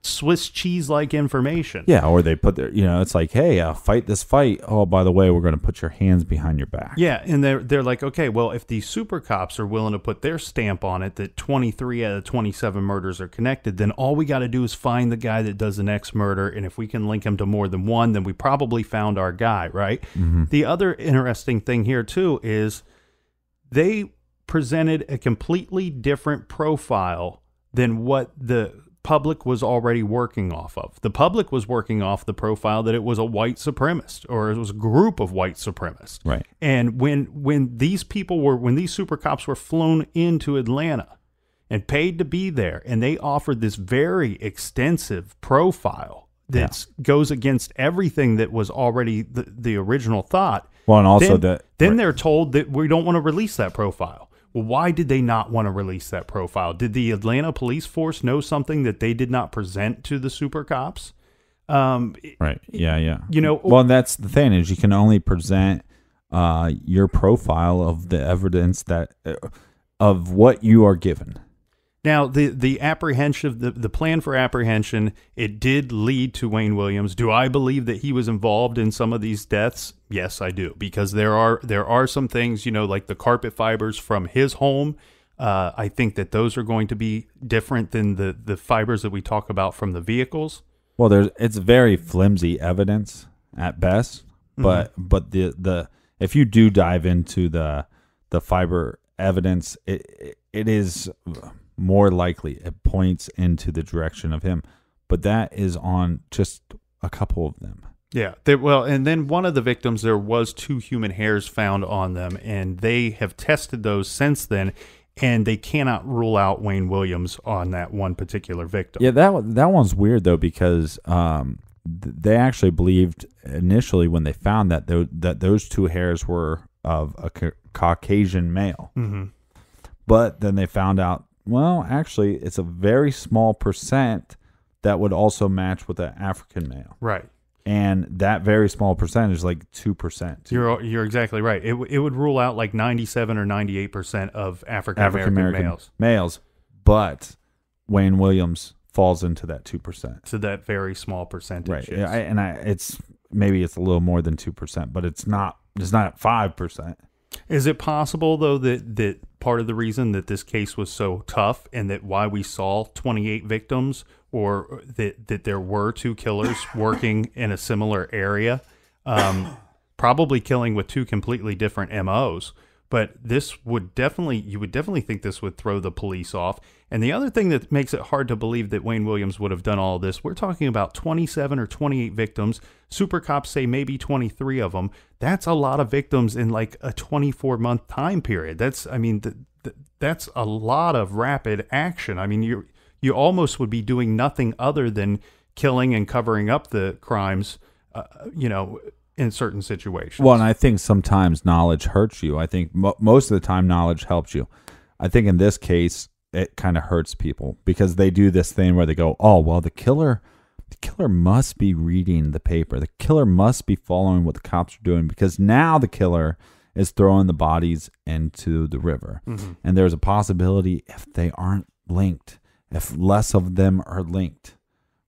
Swiss cheese-like information. Yeah, or they put their, it's like, hey, fight this fight. Oh, by the way, we're going to put your hands behind your back. Yeah, and they're like, okay, well, if these super cops are willing to put their stamp on it that 23 out of 27 murders are connected, then all we got to do is find the guy that does the next murder, and if we can link him to more than one, then we probably found our guy, right? The other interesting thing here, too, is they presented a completely different profile than what the public was already working off of. The public was working off the profile that it was a white supremacist, or it was a group of white supremacists. Right. And when these super cops were flown into Atlanta and paid to be there, and they offered this very extensive profile that goes against everything that was already the original thought. Well, and also then they're told that we don't want to release that profile. Well, why did they not want to release that profile? Did the Atlanta police force know something that they did not present to the super cops? Right. Yeah. Well, that's the thing, is you can only present your profile of the evidence of what you are given. Now, the apprehension, the plan for apprehension, it did lead to Wayne Williams. Do I believe that he was involved in some of these deaths? Yes, I do, because there are some things, like the carpet fibers from his home. I think that those are going to be different than the fibers that we talk about from the vehicles. Well, it's very flimsy evidence at best, but the if you do dive into the fiber evidence, it is more likely it points into the direction of him, but that is on just a couple of them. Yeah. And then one of the victims, there was 2 human hairs found on them, and they have tested those since then, and they cannot rule out Wayne Williams on that one particular victim. Yeah, that one's weird, though, because they actually believed initially when they found that those 2 hairs were of a Caucasian male. Mm-hmm. But then they found out, well, actually, it's a very small percent that would also match with an African male. Right. And that very small percentage, like 2%. You're exactly right. It would rule out like 97 or 98% of African-American males. But Wayne Williams falls into that 2%. To that very small percentage. Right. Yes. It's a little more than 2%, but it's not 5%. Is it possible, though, that part of the reason that this case was so tough and that why we saw 28 victims, or that there were 2 killers working in a similar area, probably killing with 2 completely different MOs, but you would definitely think this would throw the police off. And the other thing that makes it hard to believe that Wayne Williams would have done all of this, we're talking about 27 or 28 victims. Super cops say maybe 23 of them. That's a lot of victims in like a 24-month time period. That's a lot of rapid action. I mean, you almost would be doing nothing other than killing and covering up the crimes, in certain situations. Well, and I think sometimes knowledge hurts you. I think most of the time knowledge helps you. I think in this case, it kind of hurts people because they do this thing where they go, oh, well, the killer must be reading the paper. The killer must be following what the cops are doing, because now the killer is throwing the bodies into the river. Mm-hmm. And there's a possibility, if they aren't linked, if less of them are linked,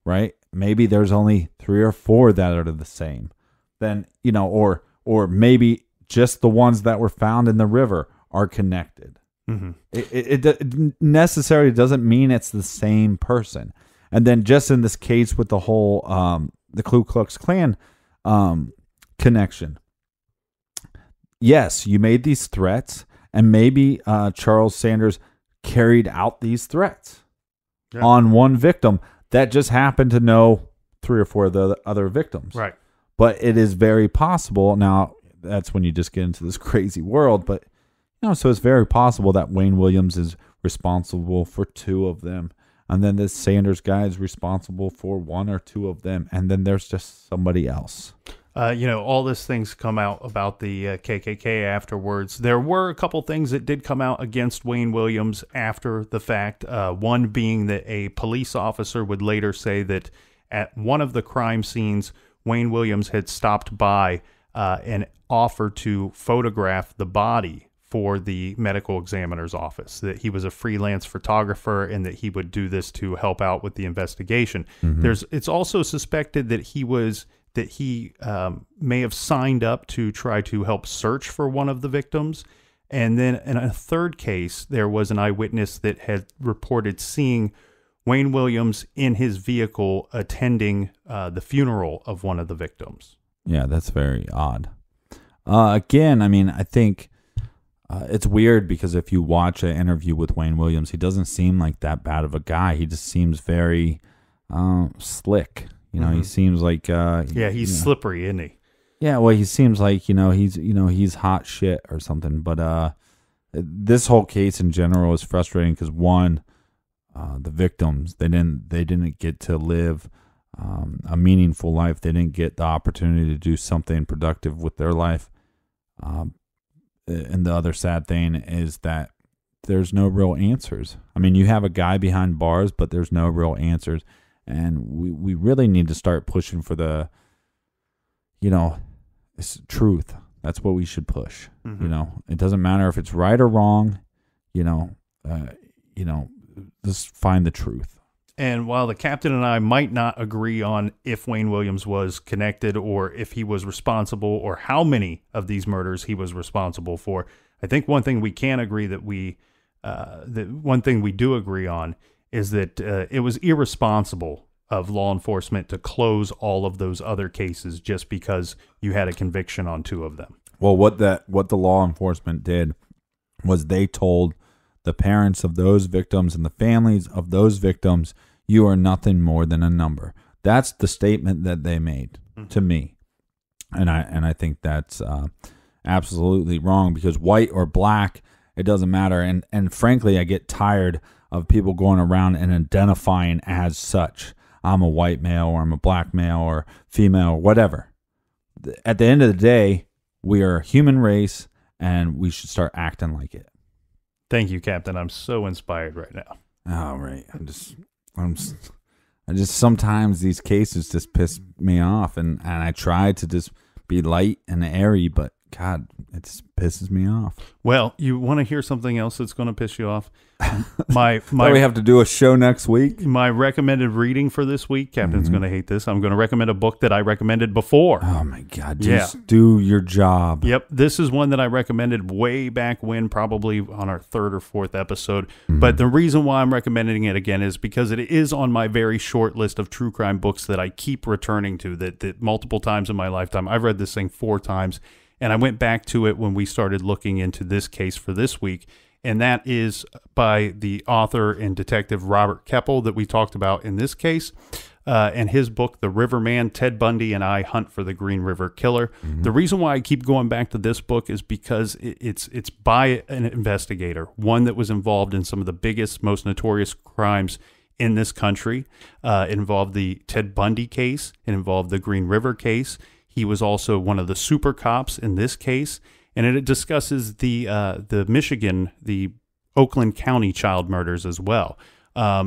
right? Maybe there's only 3 or 4 that are the same. Then, or maybe just the ones that were found in the river are connected. Mm-hmm. It necessarily doesn't mean it's the same person. And then just in this case with the whole the Ku Klux Klan connection, yes, you made these threats, and maybe Charles Sanders carried out these threats on one victim that just happened to know 3 or 4 of the other victims. Right. But it is very possible. Now, that's when you just get into this crazy world. But, so it's very possible that Wayne Williams is responsible for 2 of them. And then this Sanders guy is responsible for 1 or 2 of them. And then there's just somebody else. All these things come out about the KKK afterwards. There were a couple things that did come out against Wayne Williams after the fact. One being that a police officer would later say that at one of the crime scenes, Wayne Williams had stopped by and offered to photograph the body for the medical examiner's office, that he was a freelance photographer and that he would do this to help out with the investigation. Mm-hmm. It's also suspected that he may have signed up to try to help search for one of the victims. And then in a third case, there was an eyewitness that had reported seeing Wayne Williams in his vehicle attending the funeral of one of the victims. Yeah, that's very odd. Again, I mean, I think it's weird because if you watch an interview with Wayne Williams, he doesn't seem like that bad of a guy. He just seems very slick. He seems like he's slippery, isn't he? Yeah, well, he seems like he's hot shit or something. But this whole case in general is frustrating because one, the victims they didn't get to live a meaningful life. They didn't get the opportunity to do something productive with their life. And the other sad thing is that there's no real answers. I mean, you have a guy behind bars, but there's no real answers. And we really need to start pushing for the, it's truth. That's what we should push. Mm-hmm. It doesn't matter if it's right or wrong. Just find the truth. And while the captain and I might not agree on if Wayne Williams was connected or if he was responsible or how many of these murders he was responsible for, I think one thing we can agree that one thing we do agree on is that it was irresponsible of law enforcement to close all of those other cases just because you had a conviction on 2 of them. Well, what the law enforcement did was they told the parents of those victims and the families of those victims, you are nothing more than a number. That's the statement that they made to me. And I think that's absolutely wrong, because white or black, it doesn't matter. And frankly, I get tired of people going around and identifying as such. I'm a white male, or I'm a black male, or female, or whatever. At the end of the day, we are a human race, and we should start acting like it. Thank you, Captain. I'm so inspired right now. All right. I just sometimes these cases just piss me off, and I try to just be light and airy, but God, it just pisses me off. Well, you want to hear something else that's going to piss you off? My we have to do a show next week. My recommended reading for this week, Captain's going to hate this. I'm going to recommend a book that I recommended before. Oh my God! Just do your job. Yep, this is one that I recommended way back when, probably on our 3rd or 4th episode. But the reason why I'm recommending it again is because it is on my very short list of true crime books that I keep returning to. That multiple times in my lifetime. I've read this thing 4 times, and I went back to it when we started looking into this case for this week. And that is by the author and detective Robert Keppel that we talked about in this case, and his book, The Riverman, Ted Bundy and I Hunt for the Green River Killer. The reason why I keep going back to this book is because it's by an investigator, one that was involved in some of the biggest, most notorious crimes in this country. It involved the Ted Bundy case. It involved the Green River case. He was also one of the super cops in this case. And it discusses the Michigan, the Oakland County child murders as well.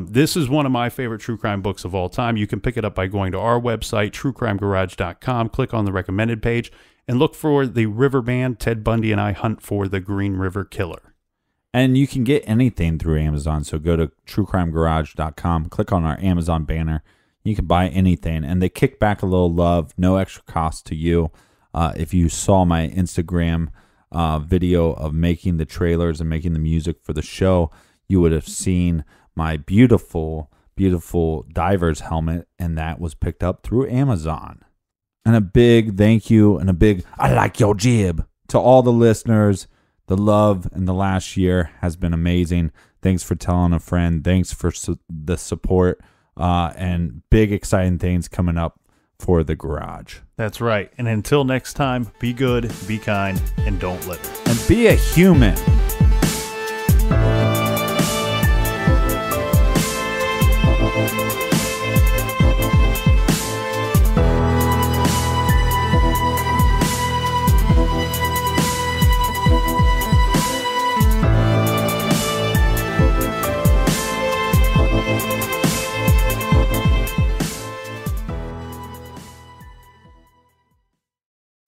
This is one of my favorite true crime books of all time. You can pick it up by going to our website, truecrimegarage.com, click on the recommended page, and look for The Riverman, Ted Bundy and I Hunt for the Green River Killer. And you can get anything through Amazon. So go to truecrimegarage.com, click on our Amazon banner. You can buy anything, and they kick back a little love, no extra cost to you. If you saw my Instagram video of making the trailers and making the music for the show, you would have seen my beautiful, beautiful diver's helmet, and that was picked up through Amazon. And a big thank you and a big I like your jib to all the listeners. The love in the last year has been amazing. Thanks for telling a friend. Thanks for the support, and big exciting things coming up for the garage. That's right. And until next time, be good, be kind, and don't litter. And be a human.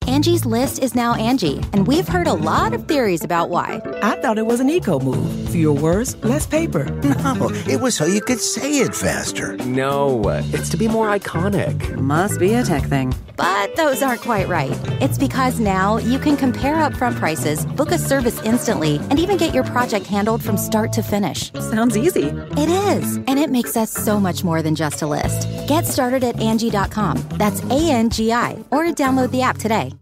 Angie's List is now Angie, and we've heard a lot of theories about why. I thought it was an eco move. Fewer words, less paper. No, it was so you could say it faster. No, it's to be more iconic. Must be a tech thing. But those aren't quite right. It's because now you can compare upfront prices, book a service instantly, and even get your project handled from start to finish. Sounds easy. It is, and it makes us so much more than just a list. Get started at Angie.com. That's ANGI, or download the app today.